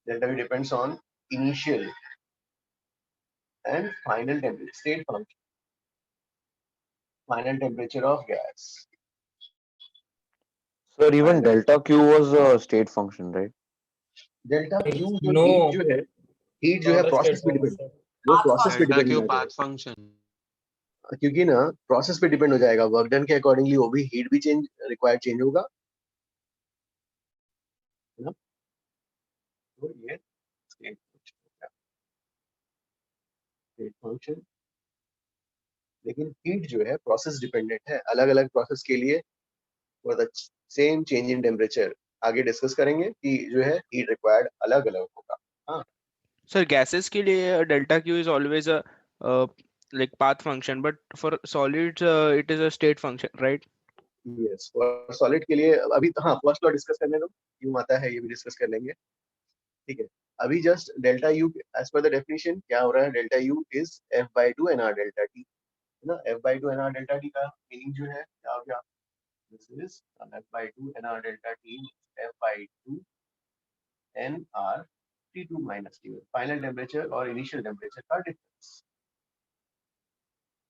delta V depends on initial and final temperature, state function, final temperature of gas. Sir, even delta Q was a state function, right? Delta Q जो No. heat जो है, heat जो है Not a process state पे depend, function. वो process पे delta depend Q हो जाएगा, पाथ फंक्शन। क्योंकि ना process पे डिपेंड हो जाएगा, वर्क डन के अकॉर्डिंगली वो भी heat भी चेंज रिक्वायर्ड चेंज होगा, है ना। तो ये स्टेट फंक्शन, लेकिन हीट जो है प्रोसेस डिपेंडेंट है, अलग अलग प्रोसेस के लिए for the same change in temperature आगे डिस्कस करेंगे कि जो है हीट रिक्वायर्ड अलग अलग होगा। हाँ सर गैसेस के लिए delta Q is always a like path function, but for solids it is a state function, right? Yes, और सॉलिड के लिए अभी हाँ फर्स्ट लॉ डिस्कस करने दो, क्यों आता है ये भी डिस्कस कर लेंगे, ठीक है। अभी just delta U as per the definition क्या हो रहा है, delta U is F/2 NR delta T, है ना। F/2 NR डेल्टा टी का मीनिंग जो है क्या हो गया, this is F/2 NR delta T, F/2 NR T2 minus T1, final temperature और इनिशियल टेम्परेचर का डिफरेंस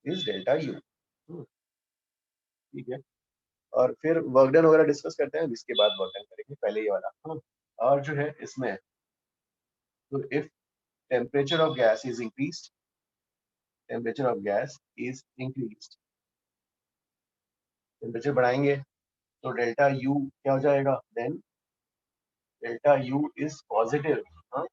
इज डेल्टा यू, ठीक है। और फिर वर्क डन वगैरह डिस्कस करते हैं, इसके बाद वर्क डन करेंगे, पहले ये वाला, हाँ। और जो है इसमें तो if temperature of gas is increased, temperature of gas is increased, temperature बढ़ाएंगे तो डेल्टा यू क्या हो जाएगा, then delta U is positive, हाँ।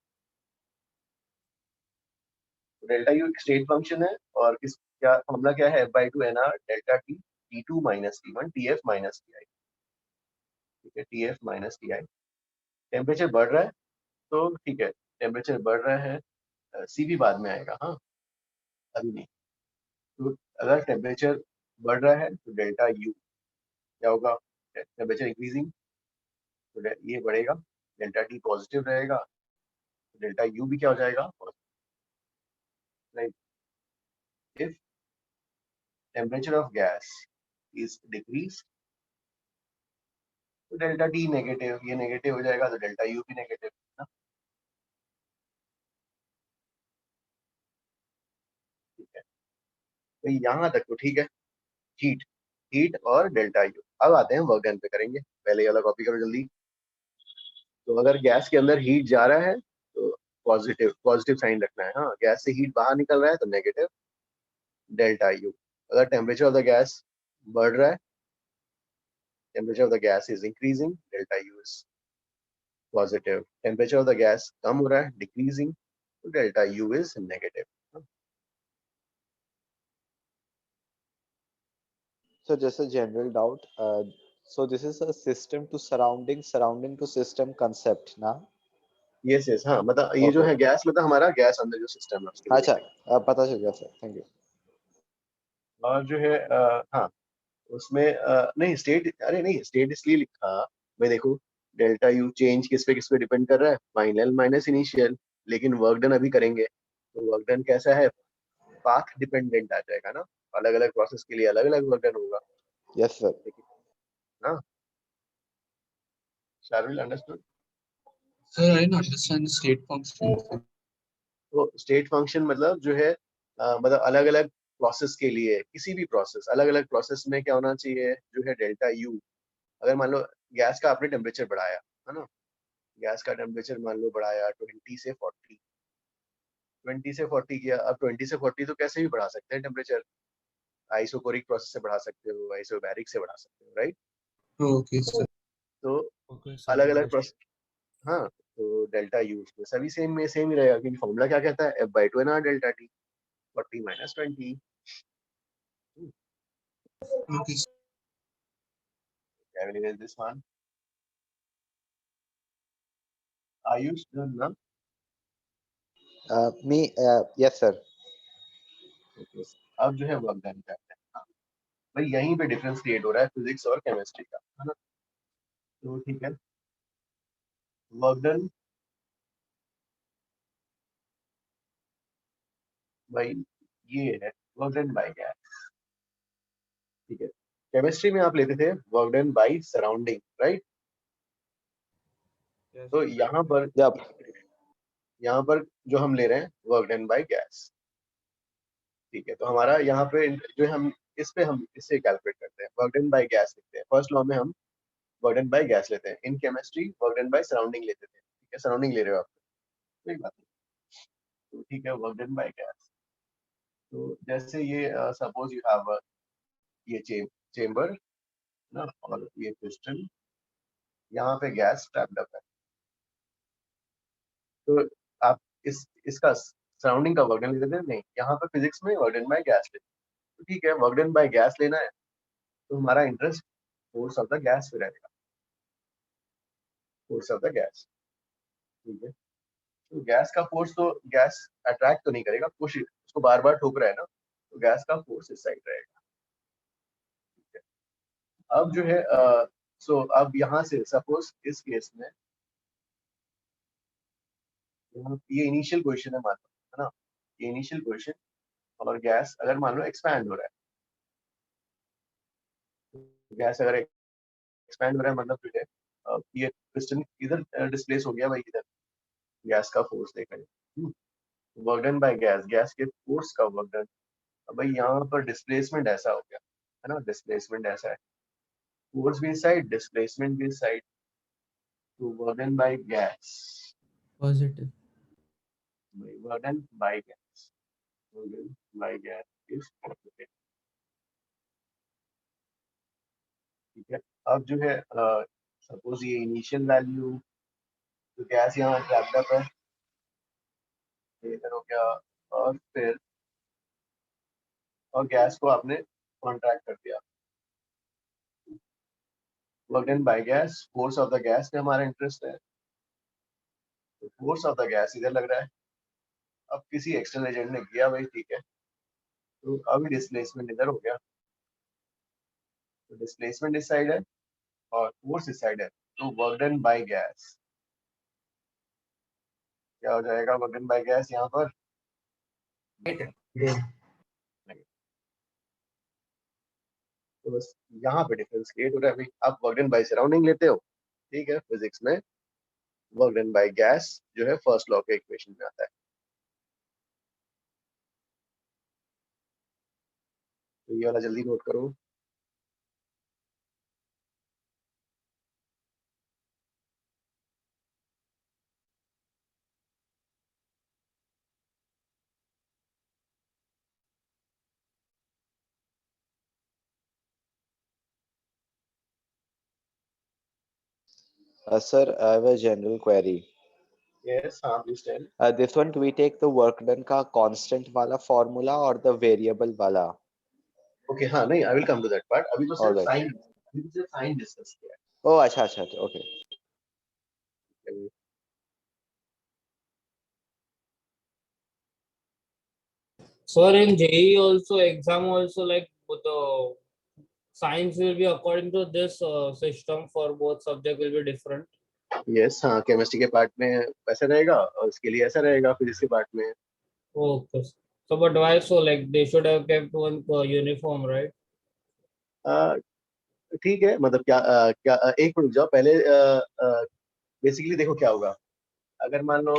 डेल्टा यू एक स्टेट फंक्शन है, और किस क्या फॉर्मूला क्या है, F/2 NR delta T T2 minus T1 TF minus TI, ठीक है, TF minus TI। टेम्परेचर बढ़ रहा है तो ठीक है, टेम्परेचर बढ़ रहा है, सी भी बाद में आएगा, हाँ अभी नहीं। तो अगर टेम्परेचर बढ़ रहा है तो डेल्टा यू क्या होगा, टेम्परेचर इंक्रीजिंग तो ये बढ़ेगा, डेल्टा टी पॉजिटिव रहेगा, तो डेल्टा यू भी क्या हो जाएगा, right. If temperature of gas is decrease तो डेल्टा टी नेगेटिव, ये नेगेटिव हो जाएगा तो डेल्टा यू भी नेगेटिव, है ना, ठीक है। तो यहाँ तक तो ठीक है, हीट, हीट और डेल्टा यू। अब आते हैं वर्क डन पे, करेंगे पहले ये वाला कॉपी करो जल्दी। तो अगर गैस के अंदर हीट जा रहा है तो पॉजिटिव, पॉजिटिव साइन रखना है, हाँ। गैस से हीट बाहर निकल रहा है तो नेगेटिव डेल्टा यू। अगर टेम्परेचर ऑफ द गैस बढ़ रहा है, temperature of the gas is increasing, delta U is positive. Temperature of the gas कम हो रहा है, डिक्रीजिंग, तो delta U is negative. So just a general doubt. So this is a system to surrounding, surrounding to system concept, ना? Yes yes, हाँ मतलब ये जो है गैस, मतलब हमारा गैस अंदर जो सिस्टम है उसके लिए अच्छा, लिखेंगे। पता चल गया सर, थैंक यू। और जो है हाँ उसमें नहीं स्टेट, अरे नहीं स्टेट इसलिए लिखा मैं, देखो डेल्टा यू चेंज किस पे डिपेंड कर रहा है, फाइनल माइनस इनिशियल, लेकिन वर्क डन अभी करेंगे तो वर्क डन कैसा है, पाथ डिपेंडेंट आ जाएगा ना, अलग अलग प्रोसेस के लिए अलग अलग वर्क डन होगा। Yes sir. हाँ Sharvil understood. Sir, I didn't understand the state function. तो स्टेट फंक्शन मतलब जो है मतलब अलग अलग प्रोसेस के लिए, किसी भी प्रोसेस, अलग अलग प्रोसेस में क्या होना चाहिए, जो है डेल्टा यू। अगर मान लो गैस का आपने टेम्परेचर बढ़ाया, है ना, गैस का टेम्परेचर मान लो बढ़ाया 20 से 40, 20 से 40 किया, अब 20 से 40 तो कैसे भी बढ़ा सकते हैं टेम्परेचर, आइसोकोरिक प्रोसेस से बढ़ा सकते हो, आइसोबैरिक से बढ़ा सकते हो, राइट। Okay, sir. तो Okay, sir. अलग अलग प्रोसेस, हाँ। तो डेल्टा यू में सभी सेम में सेम ही रहेगा, क्योंकि फॉर्मूला क्या कहता है, F/2 NR delta T 40 minus 20। Okay, sir. I will erase this one. Ayush done, na? Me, yes sir. अब जो है वर्क डन करते हैं। हाँ, भाई यहीं पे डिफरेंस क्रिएट हो रहा है फिजिक्स और केमिस्ट्री का, है ना। तो ठीक है, वर्क डन भाई ये है वर्क डन बाय गैस, ठीक है। केमिस्ट्री में आप लेते थे work done by surrounding, right. तो यहाँ पर जो हम ले रहे हैं वर्क डन बाय गैस, ठीक है। तो हमारा यहाँ पे जो हम इस पे हम इससे कैलकुलेट करते हैं, वर्क डन बाय गैस लिखते हैं। फर्स्ट लॉ में हम वर्क डन बाय गैस लेते हैं, in chemistry work done by surrounding लेते थे, ठीक है। सराउंडिंग ले रहे हो आप, कोई बात नहीं। तो ठीक है, वर्क डन बाय गैस। तो जैसे ये सपोज यू हैव ये चेम्बर ना, और ये पिस्टन, यहाँ पे गैस ट्रैप्ड अप है। तो आप इसका सराउंडिंग का वर्क डन लेते थे, नहीं, यहाँ पे फिजिक्स में वर्क डन बाय गैस लेते। तो ठीक है, वर्क डन बाय गैस लेना है, तो हमारा interest force of the gas पे रहेगा, फोर्स ऑफ द गैस, ठीक है। तो गैस का फोर्स, तो गैस अट्रैक्ट तो नहीं करेगा, पुश उसको बार बार ठोक रहा है ना, तो गैस का फोर्स इस साइड रहेगा, ठीक है। अब जो है सो अब यहाँ से सपोज इस केस में ये इनिशियल क्वेश्चन है, मान लो, है ना, ये इनिशियल क्वेश्चन, और गैस अगर मान लो एक्सपैंड हो रहा है, गैस अगर एक्सपैंड हो रहा है मतलब जो है ये पिस्टन इधर डिस्प्लेस हो गया भाई, इधर गैस का फोर्स देखा जाए, work done by gas, gas के फोर्स का वर्क डन। अब भाई यहाँ पर डिस्प्लेसमेंट ऐसा हो गया, है ना, डिस्प्लेसमेंट ऐसा है, फोर्स भी इस साइड, डिस्प्लेसमेंट भी इस साइड, तो work done by gas, positive, work done by gas, work done by gas is positive, ठीक है। अब जो है सपोज ये इनिशियल वैल्यू, तो गैस यहाँ ट्रैप्ड अप है, इधर हो गया, और फिर और गैस को आपने कॉन्ट्रैक्ट कर दिया, work done by gas, force of the gas में हमारा इंटरेस्ट है, तो फोर्स ऑफ द गैस इधर लग रहा है। अब किसी एक्सटर्नल एजेंट ने किया भाई, ठीक है, तो अभी डिस्प्लेसमेंट इधर हो गया, तो डिस्प्लेसमेंट इस साइड है और फोर्स इस साइड है, तो वर्क डन बाय गैस क्या हो जाएगा, वर्क डन बाय गैस यहाँ पर तो बस यहाँ पे डिफरेंस क्रिएट हो रहा है भाई। आप वर्क डन बाय सराउंडिंग लेते हो, ठीक है, फिजिक्स में वर्क डन बाय गैस जो है फर्स्ट लॉ के इक्वेशन में आता है। तो ये वाला जल्दी नोट करो। Sir, I have a general query. Yes, please tell. This one, do we take the work done का constant वाला formula or the variable वाला? Okay, हाँ, नहीं, I will come to that part. अभी तो सिर्फ Alright. साइन डिस्कस किया है। Oh, अच्छा, okay. So in JEE also exam also like the science will be according to this system for both subject will be different. Yes, हाँ, chemistry के part में वैसा रहेगा और इसके लिए ऐसा रहेगा, फिजिक्स के पार्ट में। Okay. So but why so like they should have kept one uniform, right? ठीक है, मतलब क्या एक मिनट जाओ पहले। बेसिकली देखो क्या होगा, अगर मान लो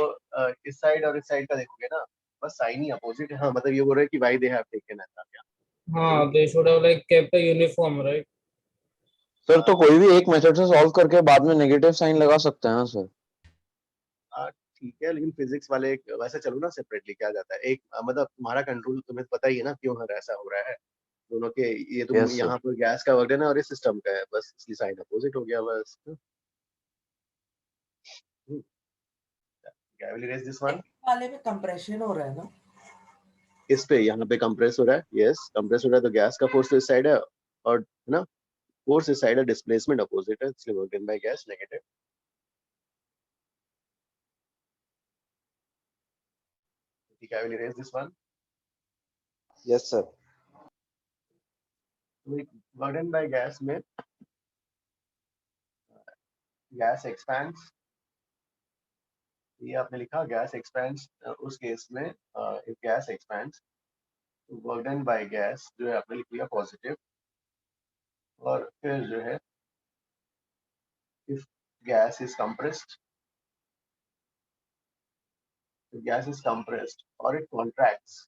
इस साइड और इस साइड का देखोगे ना, बस साइन ही अपोजिट है। हाँ, मतलब ये बोल रहे हैं कि व्हाई दे हैव टेकन ऐसा क्या। हाँ, they should have like kept a uniform, right? Sir तो कोई भी एक मेथड से सॉल्व करके बाद में नेगेटिव साइन लगा सकते हैं ना सर? ठीक है, लेकिन फिजिक्स वाले वैसे चलो ना सेपरेटली क्या जाता है, एक मतलब तुम्हारा कंट्रोल तुम्हें पता ही है ना क्यों ऐसा हो रहा है दोनों के। ये तुम Yes, sir. यहाँ पर गैस का वर्क डन है और इस सिस्टम का है, बस इसलिए साइन अपोजिट हो गया बस। I will erase this one. वाले में कंप्रेशन हो रहा है ना, इस पे यहाँ पे कंप्रेस हो रहा है, यस कंप्रेस हो रहा है, तो गैस का फोर्स तो इस साइड है और है ना, फोर्स इस साइड है, डिस्प्लेसमेंट अपोजिट है, इसलिए work done by gas negative. ठीक है, I will erase this one. Yes, sir. Work done by gas में गैस एक्सपैंड्स, ये आपने लिखा गैस एक्सपैंड्स, उस केस में if gas expands, work done by gas जो है आपने लिख लिया पॉजिटिव, और फिर जो है if gas is compressed, if gas is compressed or it contracts,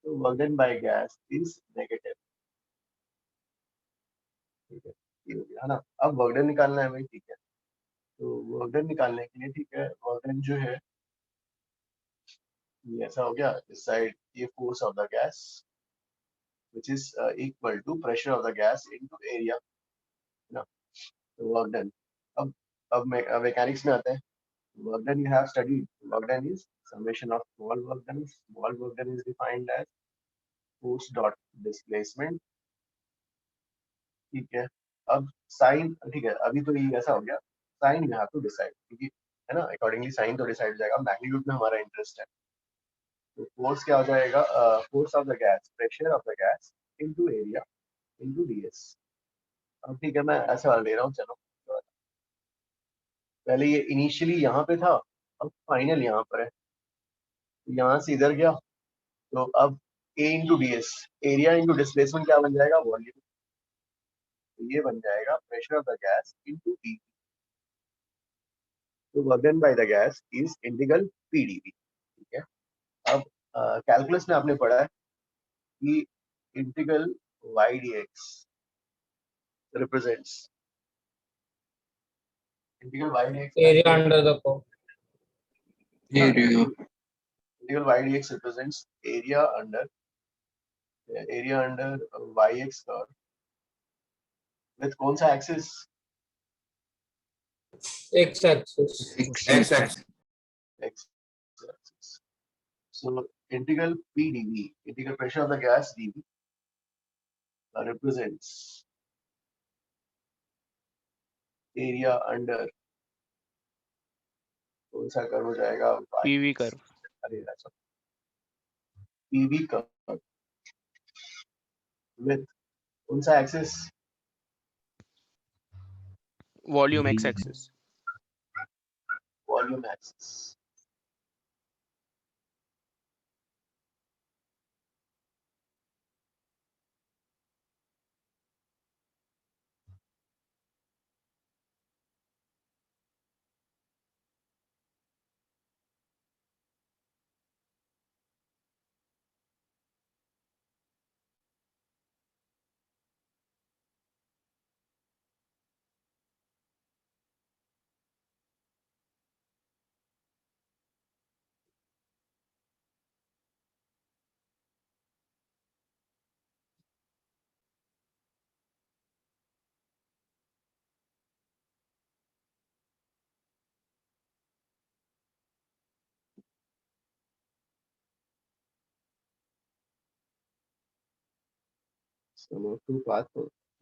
so work done by gas is negative. ठीक है, ये हो गया है ना। अब वर्क डन निकालना है भाई, ठीक है। तो वर्क डन निकालने के लिए ठीक है, वर्क डन जो है ये ऐसा हो गया, इस साइड ये force of the gas which is equal to pressure of the gas into area, है ना। तो वर्क डन, अब मैकेनिक्स में आते हैं। Work done you have studied. Work done is summation of small work done. Small work done is defined as force dot displacement. ठीक है, अब साइन, ठीक है, अभी तो ये ऐसा हो गया, sign you have to decide, क्योंकि है ना, अकॉर्डिंगली साइन तो डिसाइड हो जाएगा। मैग्नीट्यूड में हमारा इंटरेस्ट है, तो फोर्स क्या हो जाएगा, force of the gas, pressure of the gas into area into DS. अब ठीक है, मैं ऐसे वाला ले रहा हूँ, चलो पहले ये इनिशियली यहाँ पे था, अब फाइनल यहाँ पर है, यहाँ से इधर गया, तो अब A into D S, area into displacement क्या बन जाएगा, वॉल्यूम। तो ये बन जाएगा pressure of the gas into D. तो work done by the gas is integral PDV. ठीक है, अब कैलकुलस में आपने पढ़ा है कि integral Y D X represents integral Y D X area under the curve. Integral Y D X represents area under Y X curve with कौन सा axis, X axis. X axis. So integral P dV, integral pressure of the gas dV, represents area under कौन सा curve हो जाएगा, PV curve, अरे अच्छा, PV curve with कौन सा axis, volume x axis, volume axis.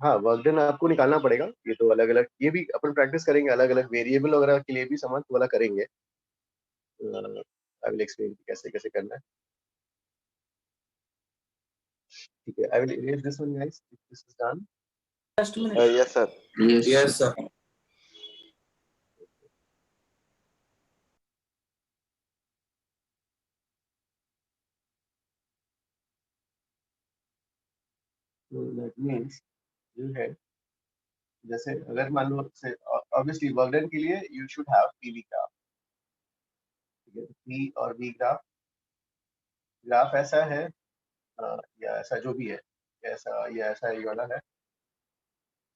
हाँ, वर्क डन आपको निकालना पड़ेगा, ये तो अलग अलग, ये भी अपन प्रैक्टिस करेंगे, अलग अलग वेरिएबल वगैरह के लिए भी समान वाला करेंगे। आई विल एक्सप्लेन कैसे कैसे करना है। ठीक है, I will erase this one guys, this is done. Yes, sir. Yes, sir. So that means जो है, जैसे अगर मान लो से ऑब्वियसली वर्क डन के लिए you should have PV graph. ठीक है, पी और वी ग्राफ, ग्राफ ऐसा है या ऐसा जो भी है, ऐसा या ऐसा ये वाला है,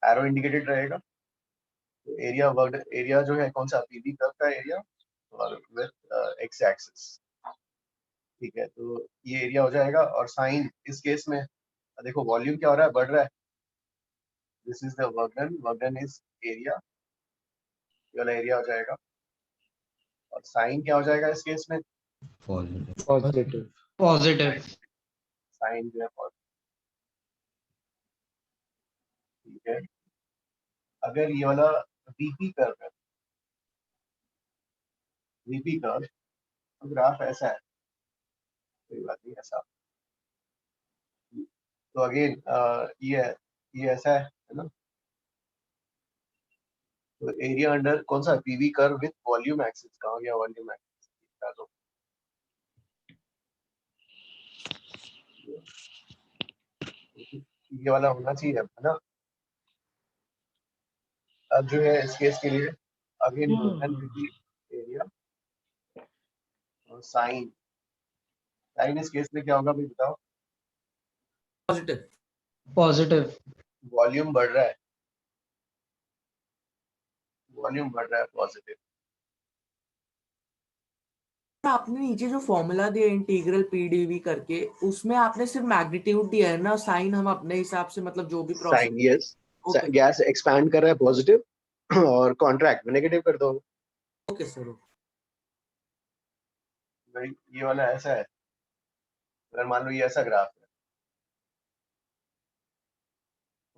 एरो इंडिकेटेड रहेगा। तो एरिया वर्क, एरिया जो है कौन सा, पीवी कर्व का एरिया और विद एक्स एक्सिस। ठीक है, तो ये एरिया हो जाएगा, और साइन इस केस में देखो वॉल्यूम क्या हो रहा है, बढ़ रहा है। This is the work done is area, ये वाला एरिया हो जाएगा, और साइन क्या हो जाएगा इस केस में, पॉजिटिव साइन जो है पॉजिटिव। ठीक है, अगर ये वाला वीपी कर्व है, वीपी कर्व, तो ग्राफ ऐसा है, कोई बात नहीं ऐसा, तो अगेन ये ऐसा है ना, तो एरिया अंडर कौन सा PV curve with volume axis, कहाँ गया वॉल्यूम एक्सिस, डालो ये वाला होना चाहिए है ना। अब जो है इस केस के लिए अगेन एरिया और साइन, साइन इस केस में क्या होगा भाई बताओ। पॉजिटिव वॉल्यूम बढ़ रहा है, वॉल्यूम बढ़ रहा है पॉजिटिव। आपने नीचे जो फॉर्मूला दिया इंटीग्रल पीडीवी करके, उसमें आपने सिर्फ मैग्नीट्यूड दिया है ना, साइन हम अपने हिसाब से मतलब जो भी process. Sign yes, gas expand कर रहा है पॉजिटिव और कॉन्ट्रैक्ट में नेगेटिव कर दो। Okay sir. भाई ये वाला ऐसा है, अगर मान लो ये ऐसा ग्राफ है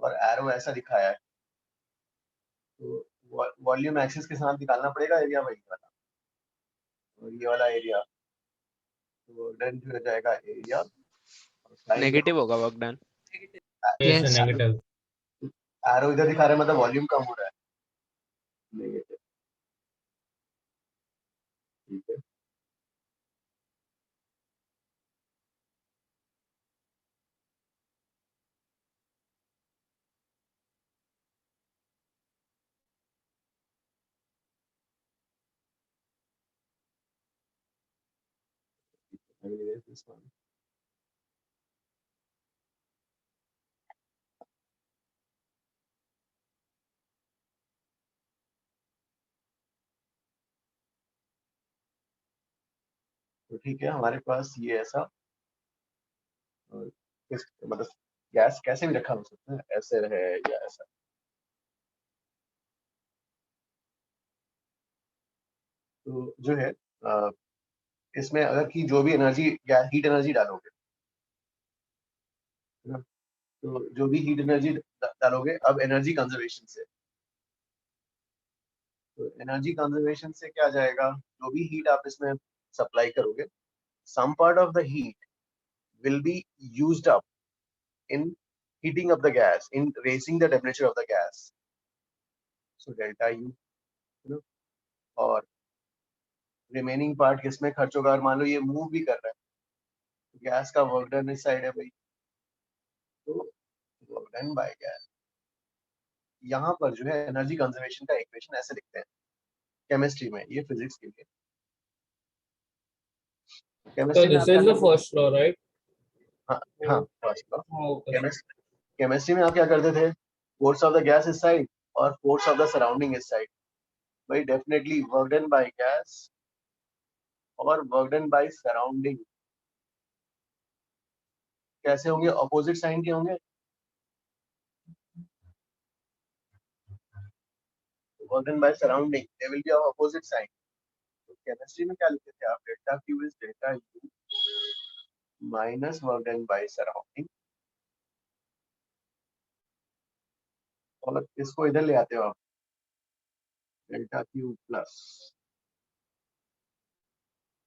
और एरो ऐसा दिखाया है, तो वॉल्यूम एक्सिस के साथ निकालना पड़ेगा एरिया वही वाला, और ये वाला एरिया तो डन हो जाएगा एरिया, नेगेटिव होगा work done. Yes, negative. Arrow इधर दिखा रहा है मतलब वॉल्यूम कम हो रहा है, नेगेटिव। ठीक है, this one. तो ठीक है, हमारे पास ये ऐसा और इस मतलब गैस कैसे भी रखा हो सकता है, ऐसे है या ऐसा। तो जो है इसमें अगर की जो भी एनर्जी हीट एनर्जी डालोगे है ना, तो जो भी हीट एनर्जी डालोगे अब एनर्जी कंजर्वेशन से, तो एनर्जी कंजर्वेशन से क्या जाएगा, जो भी हीट आप इसमें सप्लाई करोगे, some part of the heat will be used up in heating up the gas, in raising the temperature of the gas, so delta U, you know, और रिमेनिंग पार्ट किसमें खर्च होगा, और मान लो ये मूव भी कर रहा है, गैस का वर्क डन इस साइड है भाई, तो वर्क डन बाय गैस। यहाँ पर जो है एनर्जी कंजर्वेशन का इक्वेशन ऐसे लिखते हैं केमिस्ट्री में, ये फिजिक्स के लिए। So this is the first law, right? हाँ फर्स्ट लॉ। Okay. केमिस्ट्री में आप क्या करते थे, फोर्स ऑफ द गैस इस साइड और फोर्स ऑफ द सराउंडिंग इस साइड, भाई definitely work done by gas और वर्क डन बाय सराउंडिंग कैसे होंगे, ऑपोजिट साइन के होंगे। Work done by surrounding they will be of opposite sign. तो केमिस्ट्री में क्या लिखते थे आप, delta Q is delta U minus work done by surrounding, और इसको इधर ले आते हो आप, delta Q plus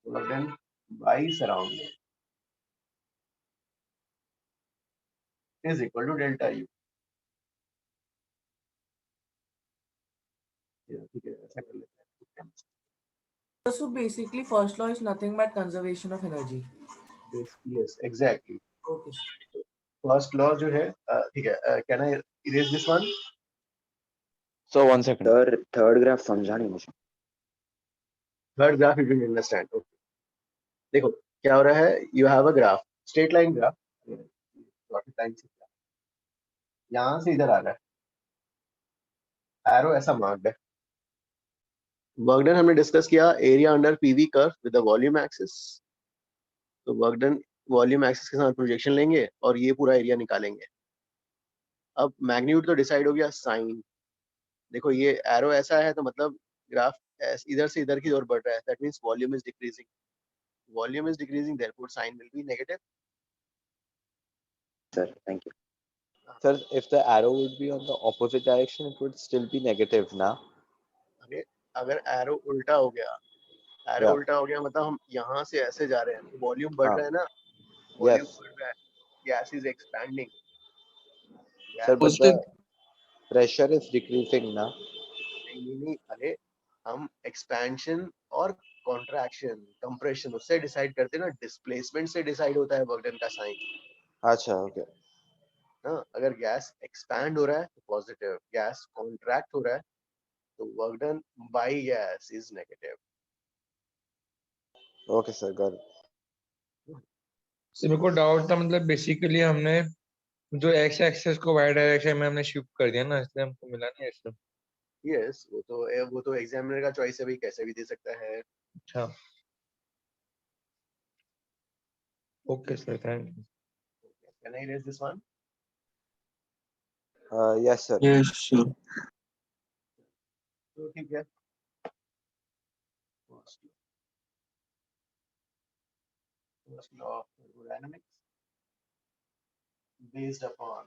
work done by surrounding is equal to delta U. ठीक है, ऐसा कर लेते हैं। So basically first law is nothing but conservation of energy. Yes, exactly. Okay. First law जो है ठीक है, can I erase this one? So 1 second. Third graph समझा नहीं मुझे। Third graph you will understand. Okay. देखो क्या हो रहा है, you have a graph, straight line graph, dotted line से यहाँ से इधर आ रहा है, एरो ऐसा मार्क्ड है। वर्क डन हमने डिस्कस किया area under PV curve with the volume axis, तो वर्क डन वॉल्यूम एक्सिस के साथ प्रोजेक्शन लेंगे और ये पूरा एरिया निकालेंगे। अब मैग्नीट्यूड तो डिसाइड हो गया, साइन देखो ये एरो ऐसा है तो मतलब ग्राफ इधर से इधर की ओर बढ़ रहा है, that means volume is decreasing, volume is decreasing, therefore sign will be negative. Sir, thank you. Sir, if the arrow would be on the opposite direction, it would still be negative, ना? अगर arrow उल्टा हो गया, arrow उल्टा हो गया मतलब हम यहाँ से ऐसे जा रहे हैं, वॉल्यूम बढ़ रहा है ना, वॉल्यूम बढ़ रहा है gas is expanding. Sir, but the pressure is decreasing now. नहीं अरे हम expansion और contraction, compression उससे decide करते हैं ना, displacement से decide होता है work done का sign. अच्छा, okay. हाँ, अगर गैस expand हो रहा है तो positive, गैस contract हो रहा है तो work done by gas is negative. Okay, sir, got it. So मेरे को डाउट था, मतलब बेसिकली हमने जो एक्स एक्सेस को वाई डायरेक्शन में हमने शिफ्ट कर दिया ना, इसलिए हमको मिला नहीं ऐसा। Yes, वो तो एग्जामिनर का चॉइस है, भाई कैसे भी दे सकता है. अच्छा, okay sir, thank you. Can I erase this one? Yes, sir. Yes, sure. तो ठीक है. First law of thermodynamics based upon,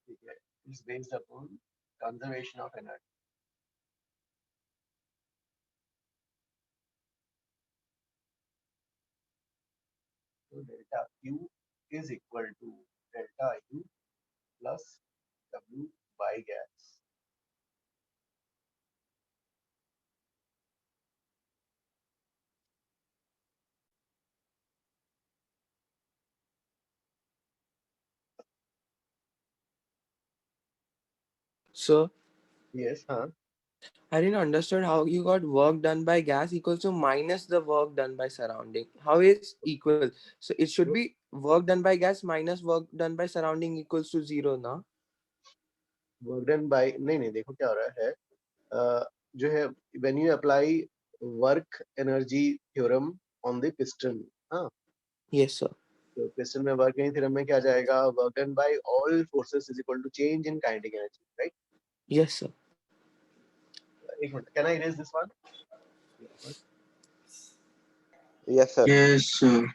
ठीक है, is based upon conservation of energy. So delta Q is equal to delta U plus W by gas. So Yes, huh? I didn't understand how you got work done by gas equals to minus the work done by surrounding. How is equal? So it should be work done by gas minus work done by surrounding equals to 0 ना? Work done by, नहीं देखो क्या हो रहा है, जो है when you apply work energy theorem on the piston, हाँ. Yes, sir. तो piston में work energy theorem में क्या जाएगा, work done by all forces is equal to change in kinetic energy, right? Yes, sir. एक minute, can I erase this one? Yes, sir. Yes, sir.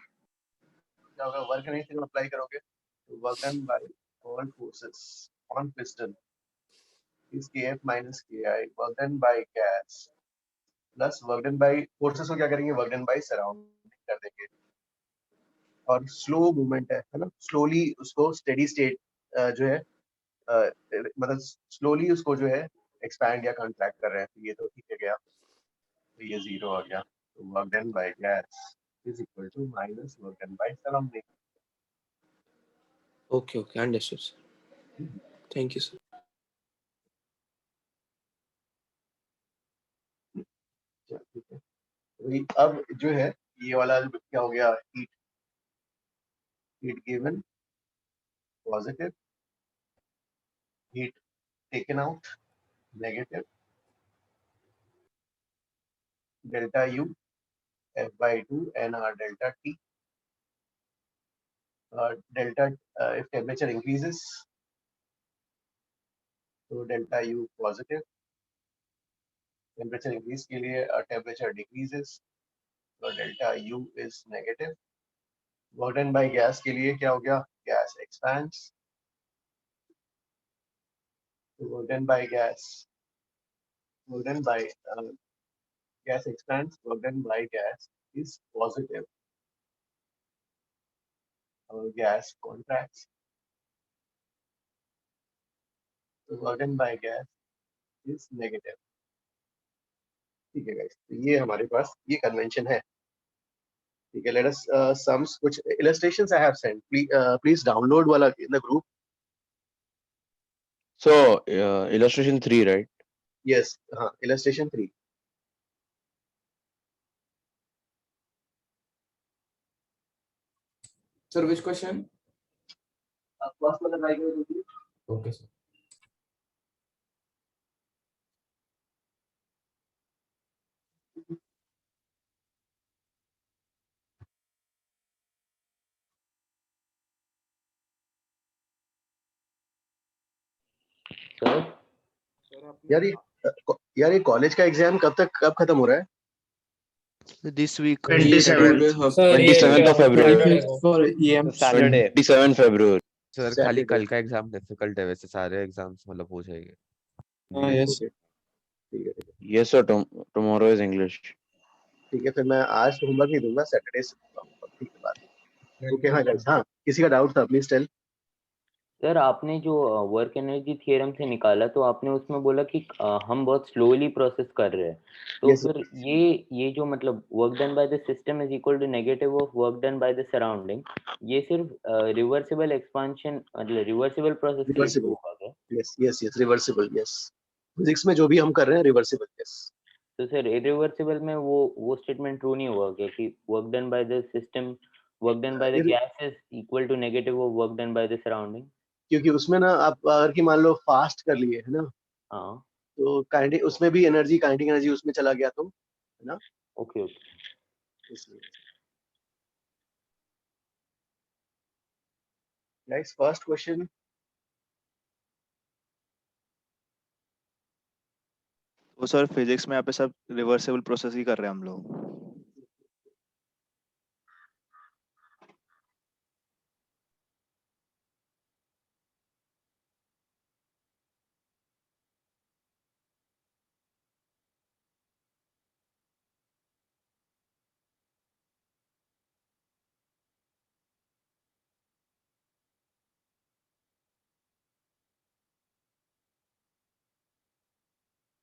क्या होगा, work energy theorem apply करोगे तो work done by all forces on piston is kf minus ki, work done by gas plus work done by forces को क्या करेंगे, work done by surrounding कर देंगे. और स्लो मूवमेंट है ना, स्लोली उसको स्टेडी स्टेट जो है मतलब स्लोली उसको जो है एक्सपैंड या कॉन्ट्रैक्ट कर रहे हैं, तो ये तो ठीक है गया, तो ये 0 आ गया. तो work done by gas is equal to minus work done by surrounding. Okay, okay, understood, sir. Thank you, sir. ठीक है, तो अब जो है ये वाला क्या हो गया, heat given positive, heat taken out negative, delta you F/2 nR delta T. Delta if temperature increases, so delta U positive. Temperature increase के लिए temperature decreases, so delta U is negative. Work done by gas के लिए क्या हो गया, gas expands. So work done by gas, work done by gas expands, work done by gas is positive. Our gas contracts. So work done by gas is negative. ठीक है guys, तो ये हमारे पास ये कन्वेंशन है. ठीक है, let us sums कुछ illustrations I have sent. Please download वाला in the group. So illustration 3, right? Yes, हाँ, illustration 3. Sir, which question? First वाला try करो तुम. Okay, sir. यार ये कॉलेज का एग्जाम कब खत्म हो रहा है? This week. 27th of February. Saturday. 27 February. Sir खाली कल का एग्जाम डिफिकल्ट है, वैसे सारे एग्जाम्स मतलब हो जाएंगे. Yes. Yes sir, tomorrow is English. ठीक है, फिर मैं आज होमवर्क नहीं दूंगा, सैटरडे से दूंगा. ठीक है, बात. ओके हाँ गाइस, हाँ किसी का डाउट था प्लीज टेल। सर आपने जो वर्क एनर्जी थ्योरम से निकाला तो आपने उसमें बोला कि हम बहुत स्लोली प्रोसेस कर रहे हैं, तो Yes, फिर ये जो मतलब work done by the system is equal to negative of work done by the surrounding, ये सिर्फ रिवर्सिबल एक्सपांशन मतलब रिवर्सिबल प्रोसेस के लिए रिवर्सिबल, होगा क्या? यस रिवर्सिबल, यस फिजिक्स में जो भी हम कर रहे हैं रिवर्सिबल, यस। तो सर इरिवर्सिबल में वो स्टेटमेंट ट्रू नहीं हुआ क्या कि work done by the system work done by the gas is equal to negative of work done by the surrounding? क्योंकि उसमें ना आप अगर कि मान लो फास्ट कर लिए है ना, हाँ तो काइनेटिक उसमें भी एनर्जी, काइनेटिक एनर्जी उसमें चला गया तो है ना, ओके ओके। इसलिए। गाइस फर्स्ट क्वेश्चन, तो सर फिजिक्स में यहाँ पे सब रिवर्सिबल प्रोसेस ही कर रहे हैं हम लोग।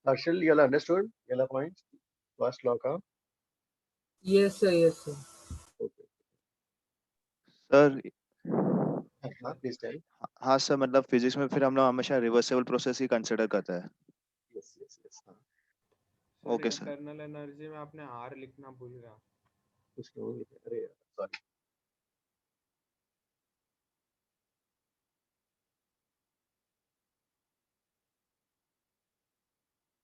Harshal, you all understood yellow point first law का? Yes sir, yes sir. Okay. Sir हाँ प्लीज टेल। हाँ सर, मतलब फिजिक्स में फिर हम लोग हमेशा रिवर्सिबल प्रोसेस ही कंसिडर करते हैं। यस यस यस हाँ। Okay sir. इंटरनल एनर्जी में आपने आर लिखना भूल गया। अरे सॉरी।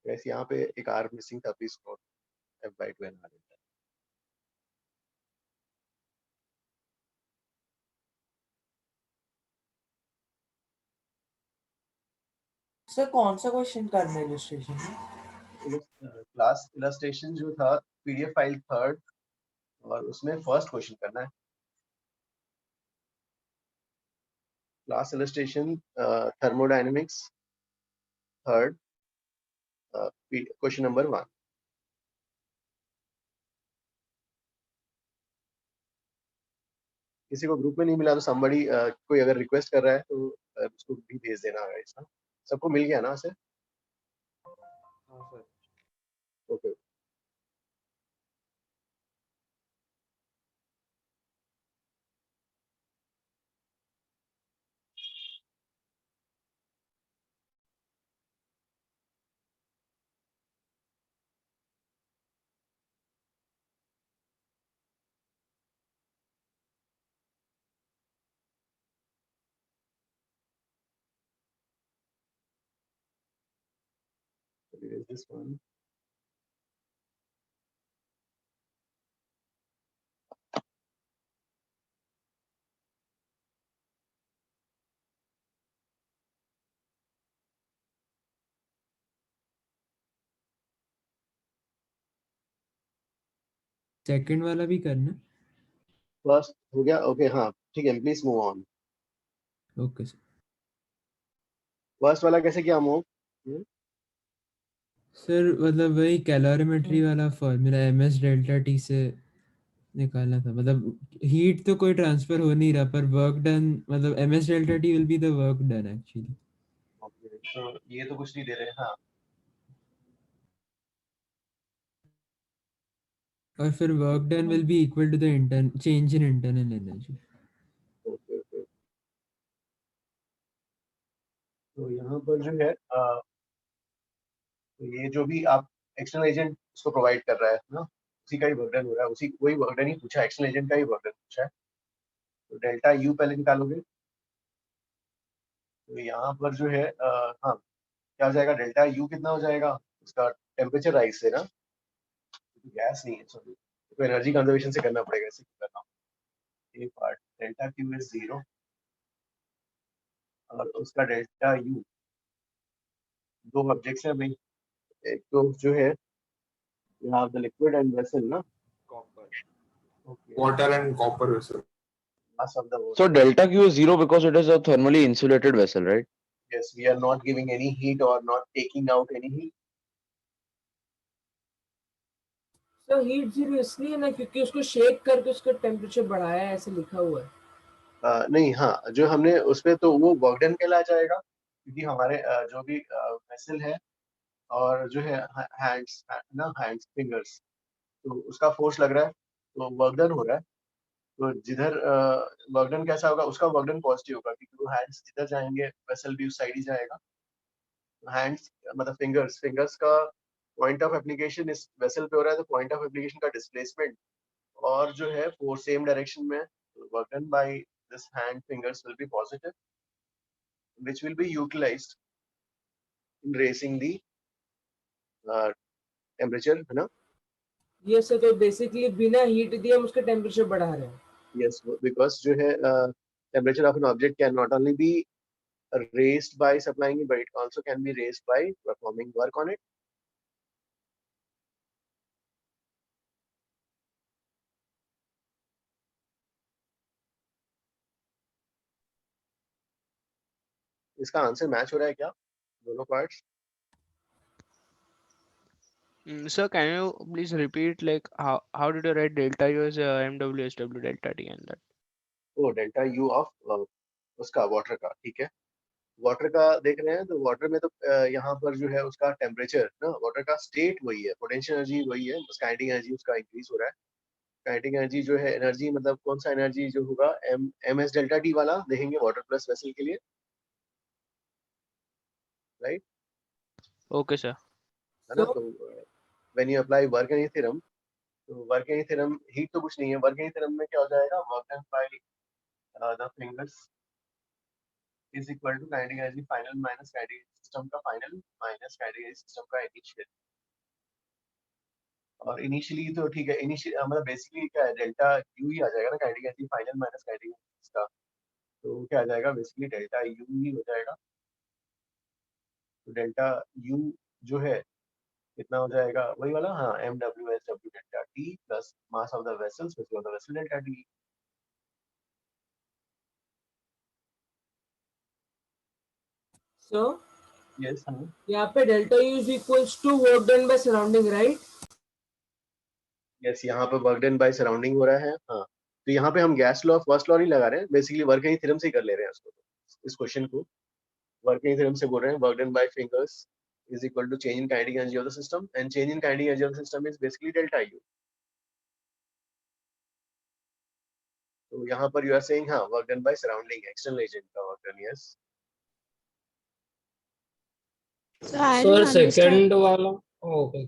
वैसे यहाँ पे एक आर मिसिंग था, please note F/2 N R. Sir कौन सा क्वेश्चन करना है इलस्ट्रेशन में? क्लास इलस्ट्रेशन जो था पीडीएफ फाइल थर्ड, और उसमें फर्स्ट क्वेश्चन करना है। Class illustration thermodynamics third, question number 1। किसी को ग्रुप में नहीं मिला तो somebody कोई अगर रिक्वेस्ट कर रहा है तो उसको भी भेज देना है। ऐसा सबको मिल गया ना सर? हाँ sir. Okay is this one? Second वाला भी करना। फर्स्ट हो गया, ओके हाँ ठीक है, please move on. Okay sir. First वाला कैसे किया मूव? सर मतलब वही कैलोरीमेट्री वाला फॉर्मूला एमएस डेल्टा टी से निकालना था। मतलब हीट तो कोई ट्रांसफर हो नहीं रहा, पर वर्क डन मतलब MS delta T will be the work done actually. Okay तो ये तो कुछ नहीं दे रहे। हाँ और फिर work done will be equal to the intern change in internal energy. Okay okay. तो यहाँ पर जो है तो ये जो भी आप एक्सटर्नल एजेंट उसको प्रोवाइड कर रहा है ना, उसी का ही वर्क डन हो रहा है, उसी वही वर्क डन ही पूछा है, एक्सटर्नल एजेंट का ही वर्क डन पूछा है। तो डेल्टा यू पहले निकालोगे, तो यहाँ पर जो है हाँ क्या हो जाएगा, डेल्टा यू कितना हो जाएगा, उसका टेम्परेचर राइज से ना, गैस नहीं है सॉरी, तो एनर्जी कंजर्वेशन से करना पड़ेगा, ऐसे करना। ये पार्ट डेल्टा क्यू इज 0 और उसका डेल्टा यू, दो ऑब्जेक्ट्स है भाई, एक तो जो है you have the liquid and vessel ना, Copper. okay, Water and copper vessel. mass of the water. So delta Q is 0 because it is a thermally insulated vessel, right? Yes, we are not giving any heat or not taking out any heat. तो heat zero इसलिए ना क्योंकि उसको shake करके उसका temperature बढ़ाया है, ऐसे लिखा हुआ है। नहीं, हाँ, जो हमने उसमें तो वो वर्क डन कहला जाएगा, क्योंकि हमारे जो भी वेसल है और जो है हैंड्स ना, हैंड्स फिंगर्स, तो उसका फोर्स लग रहा है, तो वर्क डन हो रहा है। तो जिधर वर्क डन कैसा होगा, उसका वर्क डन पॉजिटिव होगा, क्योंकि वो हैंड्स जिधर जाएंगे वेसल भी उस साइड ही जाएगा। हैंड्स मतलब फिंगर्स का पॉइंट ऑफ एप्लीकेशन इस वेसल पे हो रहा है, तो पॉइंट ऑफ एप्लीकेशन का डिस्प्लेसमेंट और जो है वो सेम डायरेक्शन में, work done by this hand fingers will be positive, which will be utilized in raising the temperature, है ना? ये सर तो बेसिकली बिना हीट दिए हम उसका टेम्परेचर बढ़ा रहे हैं। Yes, because जो है temperature of an object can not only be raised by supplying it, but it also can be raised by performing work on it. इसका आंसर मैच हो रहा है क्या, दोनों parts? Sir, can you please repeat like how did you write delta U as MWSW delta T and that? वो delta U of उसका water का, ठीक है। वाटर का देख रहे हैं, तो वाटर में तो यहाँ पर जो है उसका टेम्परेचर ना, वाटर का स्टेट वही है, पोटेंशियल एनर्जी वही है, बस काइनेटिक एनर्जी उसका इंक्रीज हो रहा है। काइनेटिक एनर्जी जो है एनर्जी मतलब कौन सा एनर्जी जो होगा, एम एस डेल्टा टी वाला देखेंगे वाटर प्लस वेसल के लिए, राइट? Okay, sir. है ना? तो when you apply work energy theorem, तो वर्क एनर्जी थ्योरम हीट तो कुछ नहीं है, वर्क एनर्जी थ्योरम में क्या हो जाएगा, work done by the fingers is equal to kinetic energy final minus kinetic system का final minus kinetic energy system का इनिशियल। और इनिशियली तो ठीक है, इनिशियल मतलब बेसिकली क्या है, डेल्टा यू ही आ जाएगा ना, kinetic energy final minus kinetic energy का, तो क्या आ जाएगा, बेसिकली डेल्टा यू ही हो जाएगा। तो डेल्टा यू जो है कितना हो जाएगा, वही वाला, हाँ, M W S W delta T plus mass of the vessels which of the vessel delta T. So yes, हाँ, यहाँ पे delta U is equals to work done by surrounding, right? Yes, यहाँ पे वर्क डन बाय सराउंडिंग हो रहा है, हाँ। तो यहाँ पे हम गैस लॉ फर्स्ट लॉ नहीं लगा रहे हैं, बेसिकली वर्क एनर्जी थ्योरम से ही कर ले रहे हैं उसको, इस क्वेश्चन को वर्क एनर्जी थ्योरम से बोल रहे हैं, work done bye fingers is equal to change in kinetic energy of the system, and change in kinetic energy of the system is basically delta U. तो यहाँ पर you are saying हाँ, work done by surrounding external agent का work done, yes. Sir, second वाला, okay.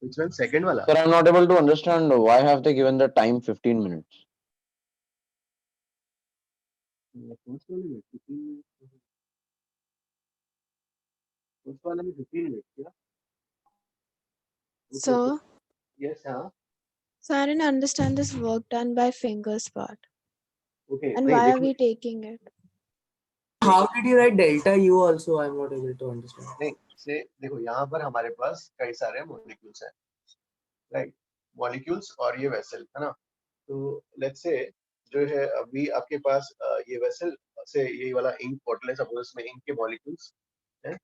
Which one? Second वाला? Sir, I'm not able to understand why have they given the time 15 minutes. First वाला में 15 minutes क्या? Sir, Yes, हाँ. so I didn't understand this work done by fingers part. Okay. And नहीं, why are देखो, we taking it? How did you write delta U also? I'm not able to understand. नहीं, से देखो यहाँ पर हमारे पास कई सारे मॉलिक्यूल्स हैं, राइट? मॉलिक्यूल्स और ये वेसल है ना, तो लेट्स से जो है अभी आपके पास ये वेसल से ये वाला इंक बॉटल है, सपोज इसमें इंक के मॉलिक्यूल्स हैं,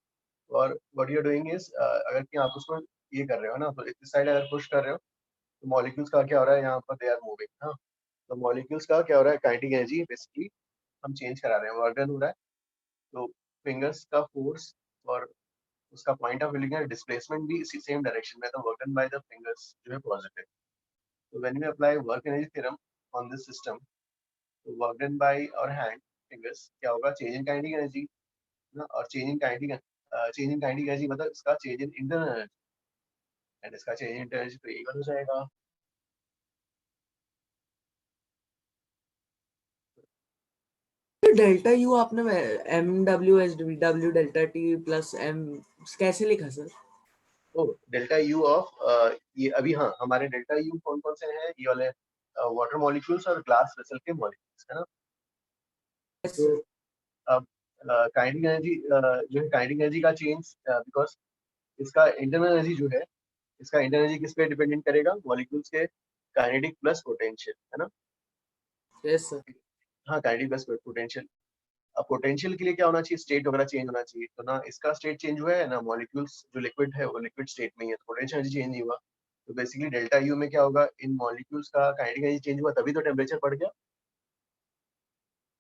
और what you are doing is अगर कि आप उसको ये कर रहे हो ना, तो इस साइड अगर पुश कर रहे हो तो मॉलिक्यूल्स का क्या हो रहा है, यहाँ पर दे आर मूविंग, हाँ। तो मॉलिक्यूल्स का क्या हो रहा है, काइनेटिक एनर्जी बेसिकली हम चेंज करा रहे हैं, वर्क डन हो रहा है। तो फिंगर्स का फोर्स और उसका पॉइंट ऑफ व्यू डिस्प्लेसमेंट भी इसी सेम डायरेक्शन में, तो work done by the fingers जो है पॉजिटिव। तो when we apply work energy theorem on this system, तो वर्क डन बाय और हैंड फिंगर्स क्या होगा, चेंज इन काइनेटिक एनर्जी ना, और चेंज इन काइनेटिक एनर्जी मतलब इसका change in internal energy, and इसका चेंज इन इंटरनल एनर्जी तो इक्वल हो जाएगा। डेल्टा यू आपने MWSW delta T plus M कैसे लिखा sir? Oh, delta U of ये अभी, हाँ, हमारे डेल्टा यू कौन कौन से हैं, ये वाले वाटर मॉलिक्यूल्स और ग्लास वेसल के मॉलिक्यूल्स है ना। तो अब काइनेटिक एनर्जी जो है, काइनेटिक एनर्जी का चेंज बिकॉज इसका इंटरनल एनर्जी जो है, इसका इंटरनल एनर्जी किस पे डिपेंडेंट करेगा, मॉलिक्यूल्स के काइनेटिक प्लस पोटेंशियल, है ना। Yes sir. हाँ, काइनेटिक प्लस पोटेंशियल। अब पोटेंशियल के लिए क्या होना चाहिए, स्टेट वगैरह चेंज होना चाहिए, तो ना इसका स्टेट चेंज हुआ है ना, मॉलिक्यूल्स जो लिक्विड है वो लिक्विड स्टेट में ही है, तो पोटेंशियल एनर्जी चेंज नहीं हुआ। तो बेसिकली डेल्टा यू में क्या होगा, इन मॉलिक्यूल्स का काइनेटिक एनर्जी चेंज हुआ तभी तो टेम्परेचर बढ़ गया।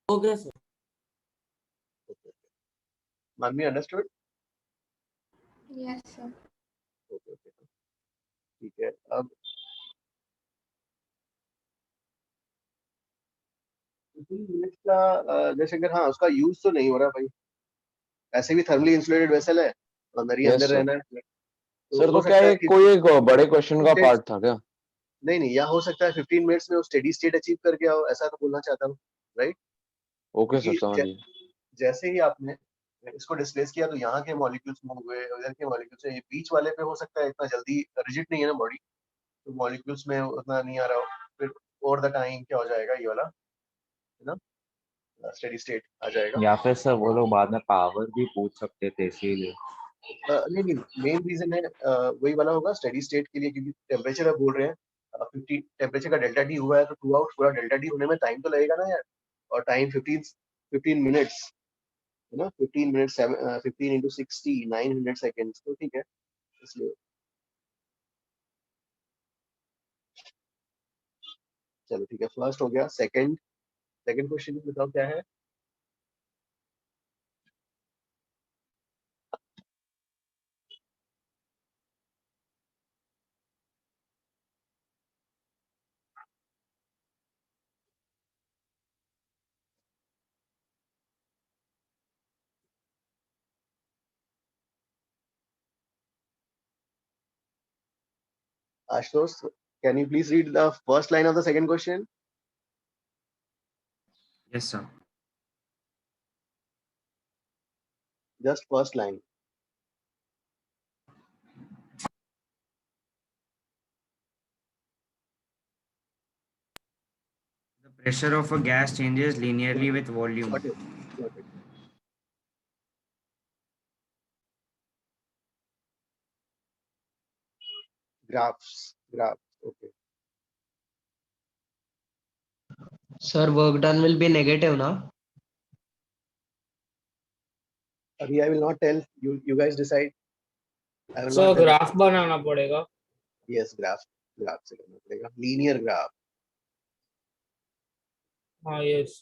हो गया सर। मानवी understood? Yes, sir. Okay okay ठीक है। अब मिनट का जयशंकर, हाँ उसका यूज तो नहीं हो रहा भाई, ऐसे भी थर्मली इंसुलेटेड वेसल है, अंदर ही यस अंदर सर। रहना है। सर हो तो क्या सकता है ये कि कोई एक बड़े क्वेश्चन का पार्ट था क्या? नहीं, या हो सकता है 15 मिनट्स में वो स्टेडी स्टेट अचीव कर गया हो, ऐसा तो बोलना चाहता हूँ, राइट? ओके सर, समझ गया। जैसे ही आपने इसको डिस्प्लेस किया तो यहाँ के मॉलिक्यूल्स मूव हुए, उधर के मॉलिक्यूल्स, ये बीच वाले पे हो सकता है इतना जल्दी रिजिड नहीं है ना बॉडी, तो मॉलिक्यूल्स में उतना नहीं आ रहा हो, फिर ओवर द टाइम क्या हो जाएगा, ये वाला है ना, स्टेडी स्टेट आ जाएगा। या फिर सर वो लोग बाद में पावर भी पूछ सकते थे इसीलिए। नहीं नहीं, मेन रीजन है वही वाला होगा स्टेडी स्टेट के लिए, क्योंकि टेम्परेचर आप बोल रहे हैं 50 टेम्परेचर का डेल्टा टी हुआ है, तो थ्रू आउट पूरा डेल्टा टी होने में टाइम तो लगेगा ना यार, और टाइम 15 मिनट्स है ना, 15 मिनट्स 15 into 60 900 सेकेंड्स, तो ठीक है इसलिए। चलो ठीक है, फर्स्ट हो गया। सेकंड क्वेश्चन बताओ क्या है। Ashutosh, can you please read the first line of the second question? Yes, sir. Just first line. The pressure of a gas changes linearly with volume. Got it. Got it. Graphs. Okay. Sir, work done will be negative now. अभी I will not tell you. You guys decide. I will So not tell. Graph बनाना पड़ेगा। Yes, graph से करना पड़ेगा, linear graph. हाँ yes.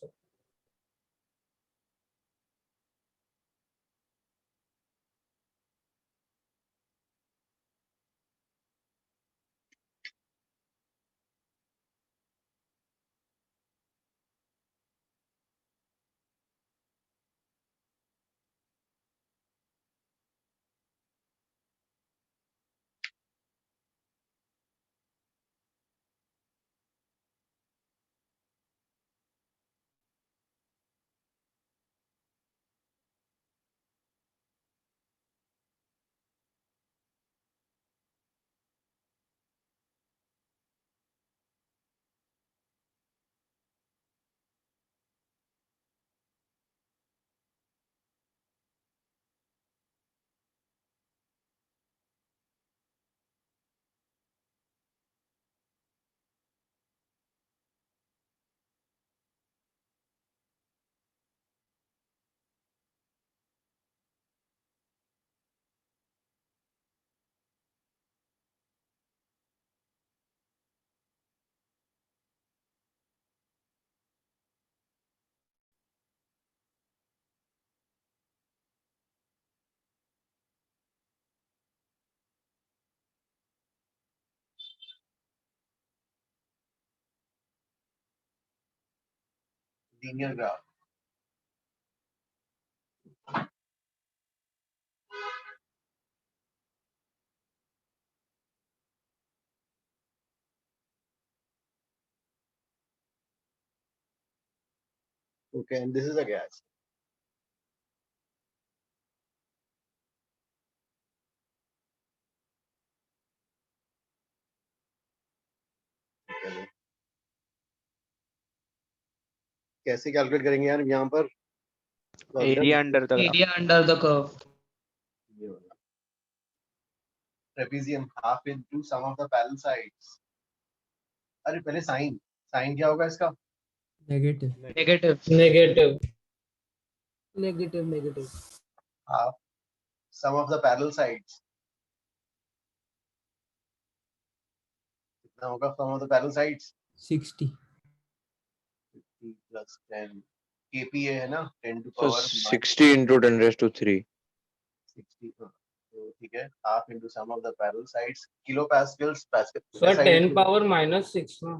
Linear graph. Okay, and this is a gas. Okay. कैसे calculate करेंगे यार यहाँ पर? Area under the graph. Area under the curve. Trapezium half into sum of the parallel sides. अरे पहले साइन क्या होगा इसका? Negative. Half sum of the parallel sides. कितना होगा sum of the parallel sides 60. 50 plus 10 kPa है ना 10 to So power 60 into 10 raised to 3. 60 हाँ तो ठीक है half into sum of the parallel sides kilopascals pascal sir SI 10 unit power -6 ना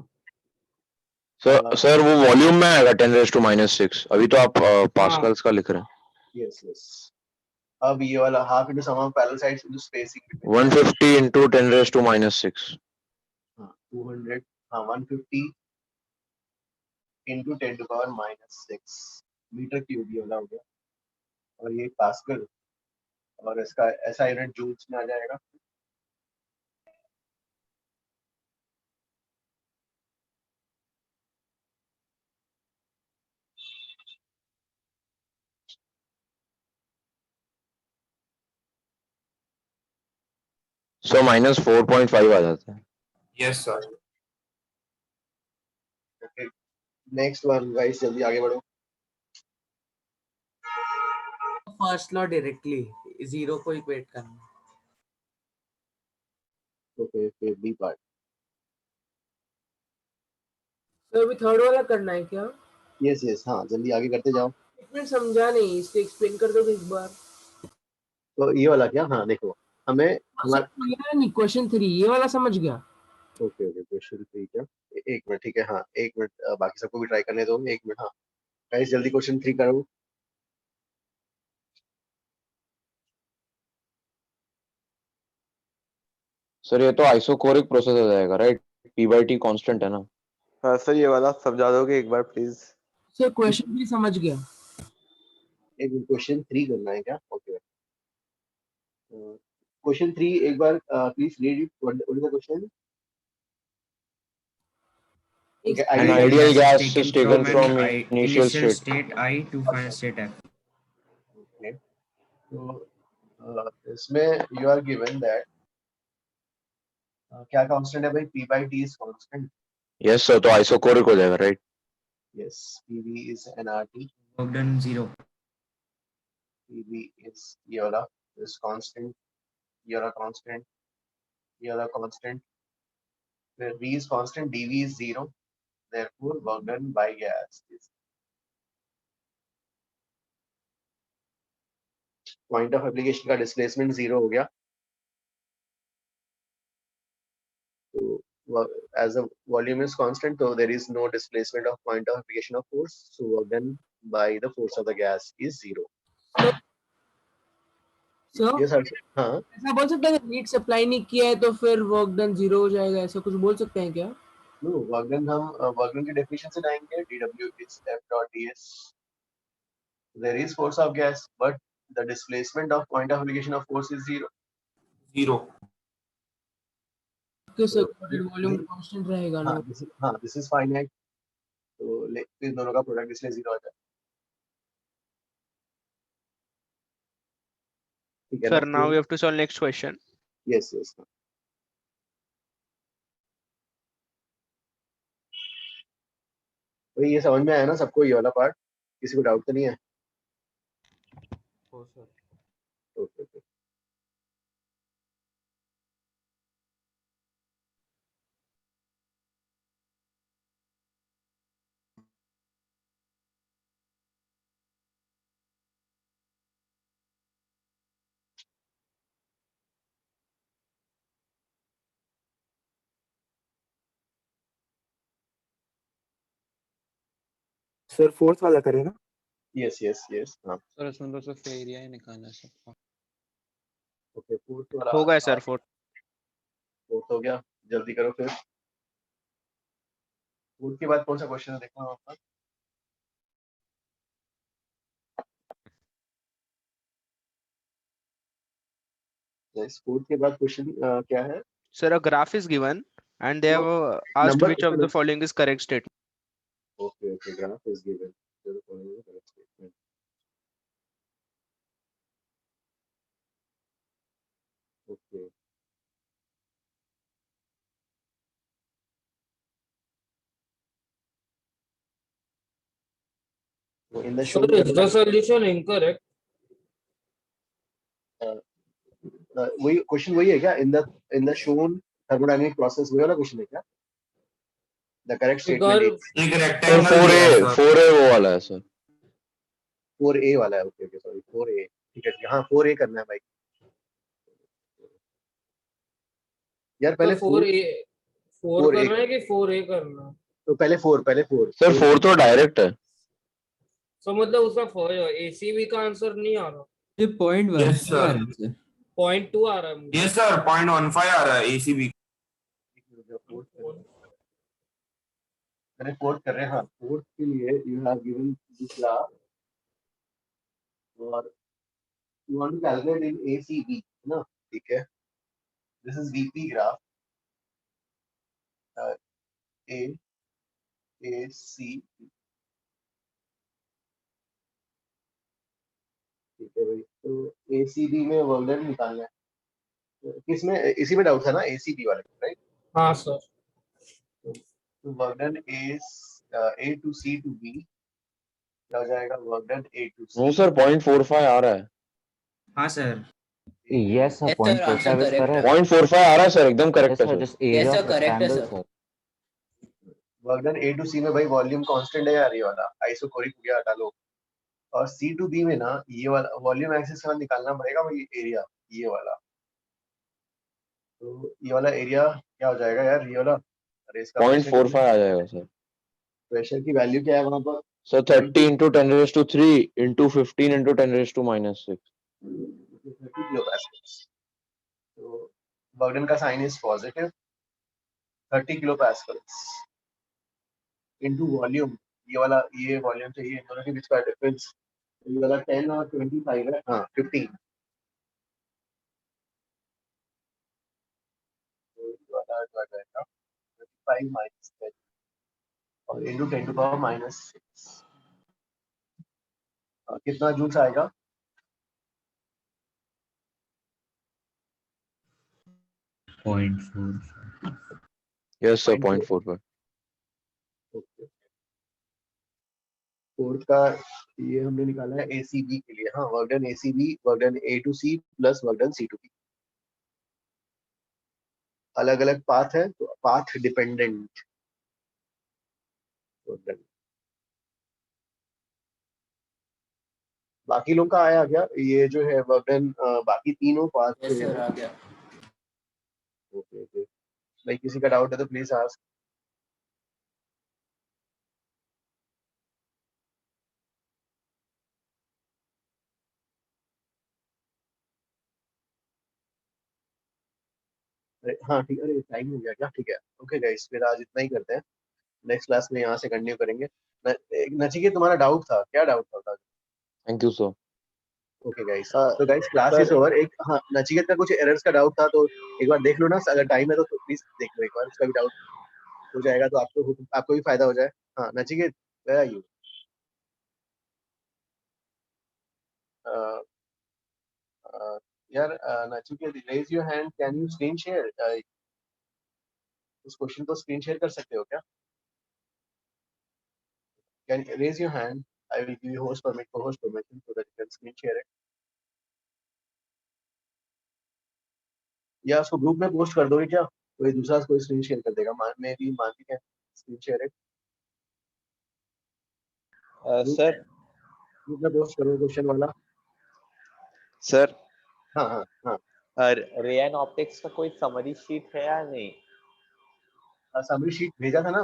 sir वो वॉल्यूम में आएगा 10 raised to -6. अभी तो आप पास्कल्स का लिख रहे हैं. yes yes अब ये वाला half into sum of parallel sides into spacing between 150 into 10 raised to -6. हाँ 200 हाँ 150 into 10 to power -6 metre cube ये वाला हो गया और ये पास्कल और इसका SI यूनिट जूल्स में आ जाएगा. So -4.5 आ जाता है. Yes sir Okay. Next one guys जल्दी आगे बढ़ो. फर्स्ट लॉ डायरेक्टली जीरो को इक्वेट करना. ओके फिर बी पार्ट. तो अभी थर्ड वाला करना है क्या? यस यस हाँ जल्दी आगे करते जाओ. इसमें समझा नहीं, इसको एक्सप्लेन कर दो एक बार. तो ये वाला क्या हाँ देखो हमें हमारा नहीं क्वेश्चन 3 ये वाला समझ गया. ओके ओके क्वेश्चन 3 क्या एक मिनट ठीक है हाँ एक मिनट बाकी सबको भी ट्राई करने दो एक मिनट. हाँ गाइस जल्दी क्वेश्चन 3 करो. सर ये तो आइसोकोरिक प्रोसेस हो जाएगा राइट. P/T कांस्टेंट है ना. हाँ सर ये वाला समझा दोगे एक बार प्लीज. सर क्वेश्चन भी समझ गया. एक क्वेश्चन 3 करना है क्या? ओके क्वेश्चन 3 एक बार please read it. What is the question? An ideal gas is taken from initial state. state I to final state F. Okay. तो इसमें you are given that क्या कांस्टेंट है भाई? P/T is constant. Yes sir, तो isochoric हो जाएगा right. Yes, PV is nRT. Work done 0. PV is ये वाला is constant. ये वाला constant. ये वाला constant. Where V is constant, dV is 0. Therefore, work done by gas is point of application का displacement 0 हो गया. So as the volume is constant, so there is no displacement of point of application of force. So work done by the force of the gas is 0. So yes sir. हाँ ऐसा बोल सकते हैं heat supply नहीं किया है तो फिर वर्क डन 0 हो जाएगा, ऐसा कुछ बोल सकते हैं क्या? No, work done हम work done की definition से लाएंगे. dW is F dot ds. There is force of gas, but the displacement of point of application of force is 0. 0. Sir volume constant रहेगा ना. हाँ this is finite. तो इन दोनों का प्रोडक्ट इसलिए 0 आ जाए. Sir, now we have to solve next question. Yes yes. तो ये समझ में आया ना सबको ये वाला पार्ट? किसी को डाउट तो नहीं है? Okay okay. सर फोर्थ वाला करें ना. यस यस यस हाँ सर इसमें तो सिर्फ एरिया ही निकालना है सबका. ओके फोर्थ वाला हो गया सर. फोर्थ हो गया. जल्दी करो फिर. फोर्थ के बाद कौन सा क्वेश्चन है देखो आपका? यस फोर्थ के बाद क्वेश्चन क्या है? Sir, a graph is given and they have asked Number- which of the following is correct statement. Okay, okay, graph is given. So the following is the correct statement. Okay. So in the So is the solution incorrect? वही question वही है क्या? in the shown thermodynamic process वही वाला question है क्या? The correct figure statement एक sir rectangle दिया है सर 4A वो वाला है सर। 4A वाला है। ओके ओके सॉरी 4A, ठीक है हाँ 4A करना है भाई यार। तो पहले 4 4A करना है कि 4A करना है? तो पहले 4 सर 4 तो डायरेक्ट है। तो मतलब उसका ACB का आंसर नहीं आ रहा, ये पॉइंट वन यस आ सर रहा है सर। 0.2 आ रहा है मुझे। यस सर 0.15 आ रहा है ACB। पहले फोर्थ कर रहे हैं हाँ। फोर्थ के लिए you have given this graph और you want to calculate in ACB है ना, ठीक है। This is VP graph ACB, ठीक है भाई। तो ACB में वर्क डन निकालना है। तो किसमें इसी में डाउट था ना ACB वाले, राइट? हाँ सर। तो work done A to C to B क्या हो जाएगा? Work done A to C no sir 0.45 आ रहा है। हाँ sir Yes, yes sir sir, 0.45 answer is correct. correct 0.45 आ रहा है सर, एकदम करेक्ट yes है sir sir. just area Yes, sir, of correct है rectangle sir. sir work done A to C में भाई वॉल्यूम कांस्टेंट है यार, ये वाला आइसोकोरिक हो गया, हटा लो। और C to B में ना ये वाला वॉल्यूम एक्सिस का निकालना पड़ेगा भाई, एरिया ये वाला। तो ये वाला एरिया क्या हो जाएगा यार? ये वाला अरे इसका प्रेशर 0.45 आ जाएगा सर। प्रेशर की वैल्यू क्या है वहां पर? Sir 30 into 10⁻³ into 15 into 10⁻⁻6। 30 kilo pascals. तो वर्क डन का sign is positive 30 kilo pascals into volume. ये वॉल्यूम चाहिए, इन दोनों के बीच का डिफरेंस। ये वाला 10 और 25 है, हाँ 15। तो ये वाला जो आ जाएगा 25 माइनस 10 और इनटू 10 टू पावर -6 कितना जूल्स आएगा? 0.4 यस सर 0.45। फोर्थ का ये हमने निकाला है ACB के लिए। हाँ work done ACB, work done A to C plus work done C to B। अलग अलग पाथ है तो पाथ डिपेंडेंट वर्क डन। बाकी लोग का आया क्या? ये जो है वर्क डन बाकी तीनों पाथ Yes, जो है sir, ना। आ गया. ओके ओके भाई, किसी का डाउट है तो प्लीज आस्क। अरे हाँ ठीक है, अरे टाइम हो गया क्या? ठीक है ओके गाइस, फिर आज इतना ही करते हैं। नेक्स्ट क्लास में यहाँ से कंटिन्यू करेंगे। नचिकेत तुम्हारा डाउट था, क्या डाउट था? Thank you sir. Okay guys, तो गाइस क्लास इज ओवर। एक हाँ नचिकेत का कुछ एरर्स का डाउट था, तो एक बार देख लो ना, अगर टाइम है तो प्लीज देख लो एक बार, उसका भी डाउट हो जाएगा तो आपको भी फायदा हो जाए। हाँ नचिकेत वेयर आर यू? यार Nachiket raise your hand, can you screen share? उस क्वेश्चन को स्क्रीन शेयर कर सकते हो क्या? Can raise your hand, I will give you host permission so that you can screen share it. या उसको ग्रुप में पोस्ट कर दोगे क्या? कोई दूसरा कोई स्क्रीन शेयर कर देगा, मैं भी मानती है screen share it. Sir group में पोस्ट करो क्वेश्चन वाला। सर हाँ हाँ हाँ रेन ऑप्टिक्स का कोई समरी शीट है या नहीं? समरी शीट भेजा था ना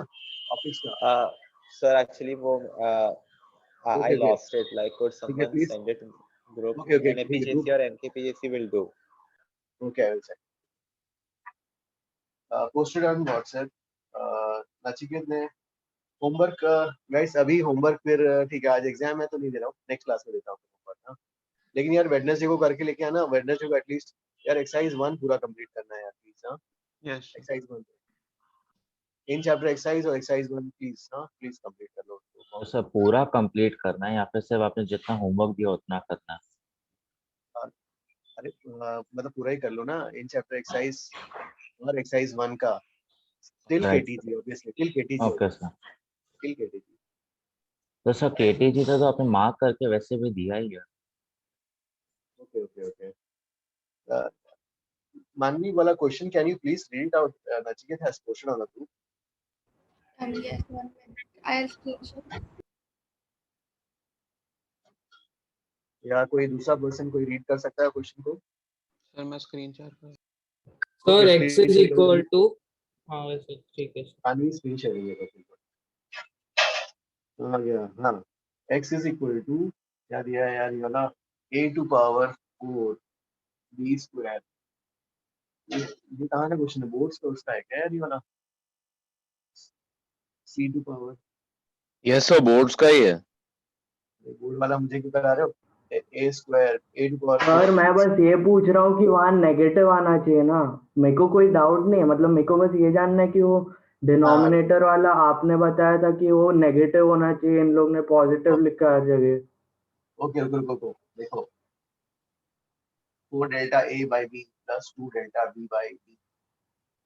ऑफिस का। सर एक्चुअली वो I Okay, okay. lost it. Like, could ठीक है someone please. send it in group? Okay, okay, ठीक है NAPJC group. or NKPJC will do. Okay, I will send. Posted on WhatsApp. Nachiket ने homework guys, अभी homework फिर ठीक है, आज एग्जाम है तो नहीं दे रहा हूँ, नेक्स्ट क्लास में देता हूँ होमवर्क। हाँ लेकिन यार वेडनेसडे को करके लेके आना, वेडनेसडे को एटलीस्ट यार एक्सरसाइज 1 पूरा कंप्लीट करना है यार प्लीज। हाँ यस एक्सरसाइज 1 इन चैप्टर एक्सरसाइज और एक्सरसाइज 1 प्लीज। हाँ प्लीज कंप्लीट कर लो उसको। तो सर पूरा कंप्लीट करना है या फिर सिर्फ आपने जितना होमवर्क दिया उतना करना है? अरे मतलब पूरा ही कर लो ना, इन चैप्टर एक्सरसाइज और एक्सरसाइज 1 का till right KTG obviously, till KTG okay sir. Till KTG. तो सर केटीजी तो आपने मार्क करके वैसे भी दिया ही है। Okay okay okay Manvi wala question, can you please read it out? Nachiket has question on the group. Yes, 1 minute. I'll screenshot. या कोई दूसरा पर्सन कोई रीड कर सकता है क्वेश्चन को? सर मैं स्क्रीन शेयर कर Sir, Okay, x screen is share equal करो। to हाँ वैसे ठीक है sir. मानवी स्क्रीन शेयर करिएगा। हाँ गया, हाँ x is equal to क्या दिया है यार ये वाला a to power 4 b square। ये कहाँ का क्वेश्चन है? बोर्ड्स का उसका है क्या यार ये वाला? c to power yes sir, boards का ही है। बोर्ड वाला मुझे क्यों करा रहे हो? a square a to power sir 4 मैं बस ये पूछ रहा हूँ कि वहाँ नेगेटिव आना चाहिए ना, मेरे को कोई डाउट नहीं है, मतलब मेरे को बस ये जानना है कि वो डिनोमिनेटर वाला आपने बताया था कि वो नेगेटिव होना चाहिए, इन लोग ने पॉजिटिव लिखा है हर जगह। ओके ओके ओके देखो 4 delta a by b plus 2 delta b by b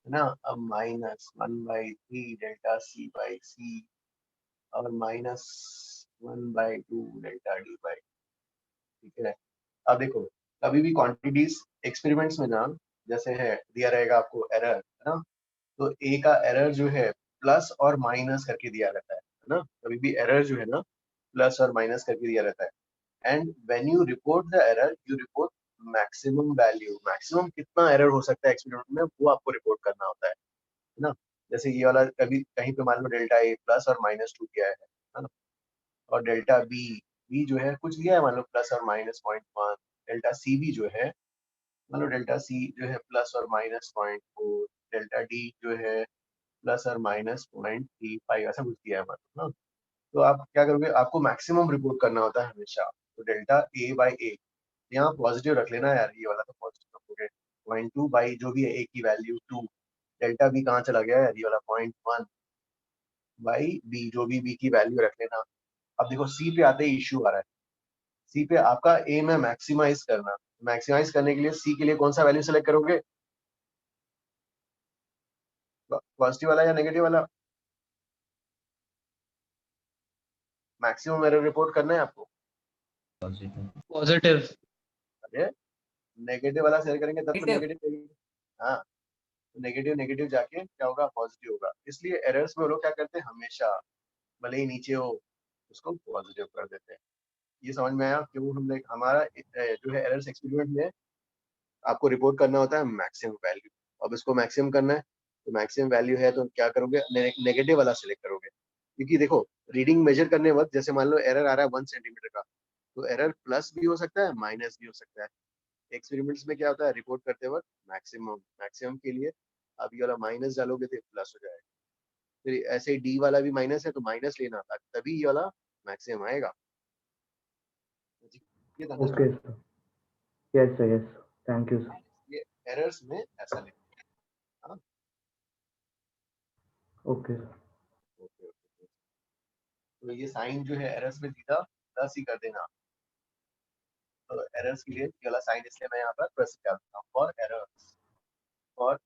है ना, अब minus 1/3 delta c by c और माइनस 1/2 डेल्टा d by, ठीक है। अब देखो कभी भी क्वांटिटीज एक्सपेरिमेंट्स में ना जैसे है दिया रहेगा आपको एरर है ना, तो a का एरर जो है प्लस और माइनस करके दिया रहता है ना, कभी भी एरर जो है ना प्लस और माइनस करके दिया रहता है। And when you report the error you report maximum value, maximum कितना एरर हो सकता है एक्सपेरिमेंट में वो आपको रिपोर्ट करना होता है ना। जैसे ये वाला कभी कहीं पे मान लो डेल्टा ए प्लस और -2 दिया है ना, और डेल्टा बी जो है कुछ दिया है मान लो प्लस और -0.1, डेल्टा सी भी जो है मान लो डेल्टा सी जो है प्लस और -0.4, डेल्टा डी जो है प्लस और -0.35 ऐसा कुछ दिया है मान लो ना। तो आप क्या करोगे, आपको मैक्सिमम रिपोर्ट करना होता है हमेशा। तो डेल्टा ए बाई ए यहाँ पॉजिटिव रख लेना यार, ये वाला तो पॉजिटिव रखोगे। 0.2 बाई जो भी है ए की वैल्यू 2, डेल्टा बी कहाँ चला गया यार, ये वाला 0.1 बाई बी जो भी बी की वैल्यू रख लेना। अब देखो सी पे आते ही इश्यू आ रहा है, सी पे आपका एम है मैक्सिमाइज करना। मैक्सिमाइज करने के लिए सी के लिए कौन सा वैल्यू सेलेक्ट करोगे, पॉजिटिव वाला या नेगेटिव वाला? मैक्सिमम एरर रिपोर्ट करना है आपको, पॉजिटिव। अरे नेगेटिव वाला सेलेक्ट करेंगे तब तो नेगेटिव, हाँ नेगेटिव नेगेटिव जाके क्या होगा, पॉजिटिव होगा। इसलिए एरर्स में वो लोग क्या करते हैं हमेशा भले ही नीचे हो उसको पॉजिटिव कर देते हैं। ये समझ में आया क्यों हमने हमारा जो है एरर्स एक्सपेरिमेंट में आपको रिपोर्ट करना होता है मैक्सिमम वैल्यू। अब इसको मैक्सिमम करना है तो मैक्सिमम वैल्यू है तो क्या करोगे, नेगेटिव वाला सिलेक्ट करोगे। क्योंकि देखो रीडिंग मेजर करने वक्त जैसे मान लो एरर आ रहा है 1 सेंटीमीटर का, तो एरर प्लस भी हो सकता है माइनस भी हो सकता है। एक्सपेरिमेंट्स में क्या होता है रिपोर्ट करते वक्त मैक्सिमम, मैक्सिमम के लिए अब ये वाला माइनस डालोगे तो प्लस हो जाएगा। फिर ऐसे डी वाला भी माइनस है तो माइनस लेना था तभी ये वाला मैक्सिमम आएगा। Okay sir, yes sir, yes thank you sir. ये एरर्स में ऐसा लिखते हैं। हाँ ओके सर। ओके ओके, तो ये साइन जो है एरर्स में सीधा प्लस ही कर देना। तो एरर्स के लिए ये वाला साइन इसलिए मैं यहाँ पर प्लस कर देता हूँ for errors, for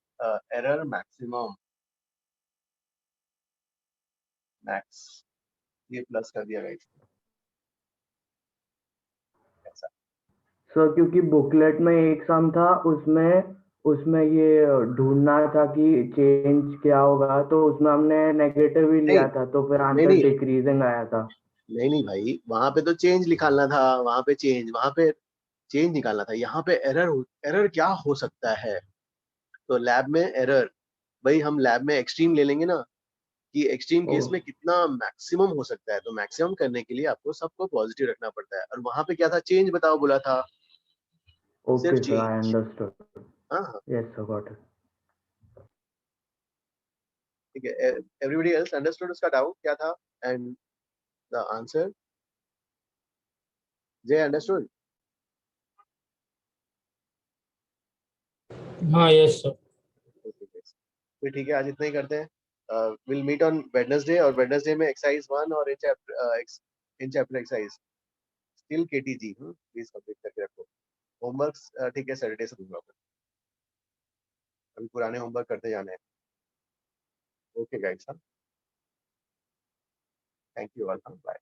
error maximum max, ये प्लस कर दिया गया इसमें ऐसा। सर क्योंकि बुकलेट में एक सम था उसमें ये ढूंढना था कि चेंज क्या होगा, तो उसमें हमने नेगेटिव ही लिया था तो फिर आंसर डिक्रीजिंग आया था। नहीं भाई वहां पे तो चेंज निकालना था, वहां पे चेंज निकालना था। यहाँ पे एरर क्या हो सकता है, तो लैब में एरर भाई हम लैब में एक्सट्रीम ले लेंगे ना कि एक्सट्रीम केस में कितना मैक्सिमम हो सकता है। तो मैक्सिमम करने के लिए आपको सबको पॉजिटिव रखना पड़ता है। और वहां पे क्या था, चेंज बताओ बोला था, ओके सर, आई अंडरस्टूड। हाँ यस सर, गॉट इट। ठीक है, एवरीबॉडी एल्स अंडरस्टूड उसका डाउट क्या था एंड द आंसर? जय अंडरस्टूड? हाँ यस सर। तो ठीक है आज इतना ही करते हैं। विल मीट ऑन वेडनेसडे, और वेडनेसडे में एक्सरसाइज 1 और इन chapter exercise still KTG please complete करके रखो। होमवर्क्स ठीक है सैटरडे से दूंगा, अभी पुराने होमवर्क करते जाने हैं। Okay guys, thank you all, bye.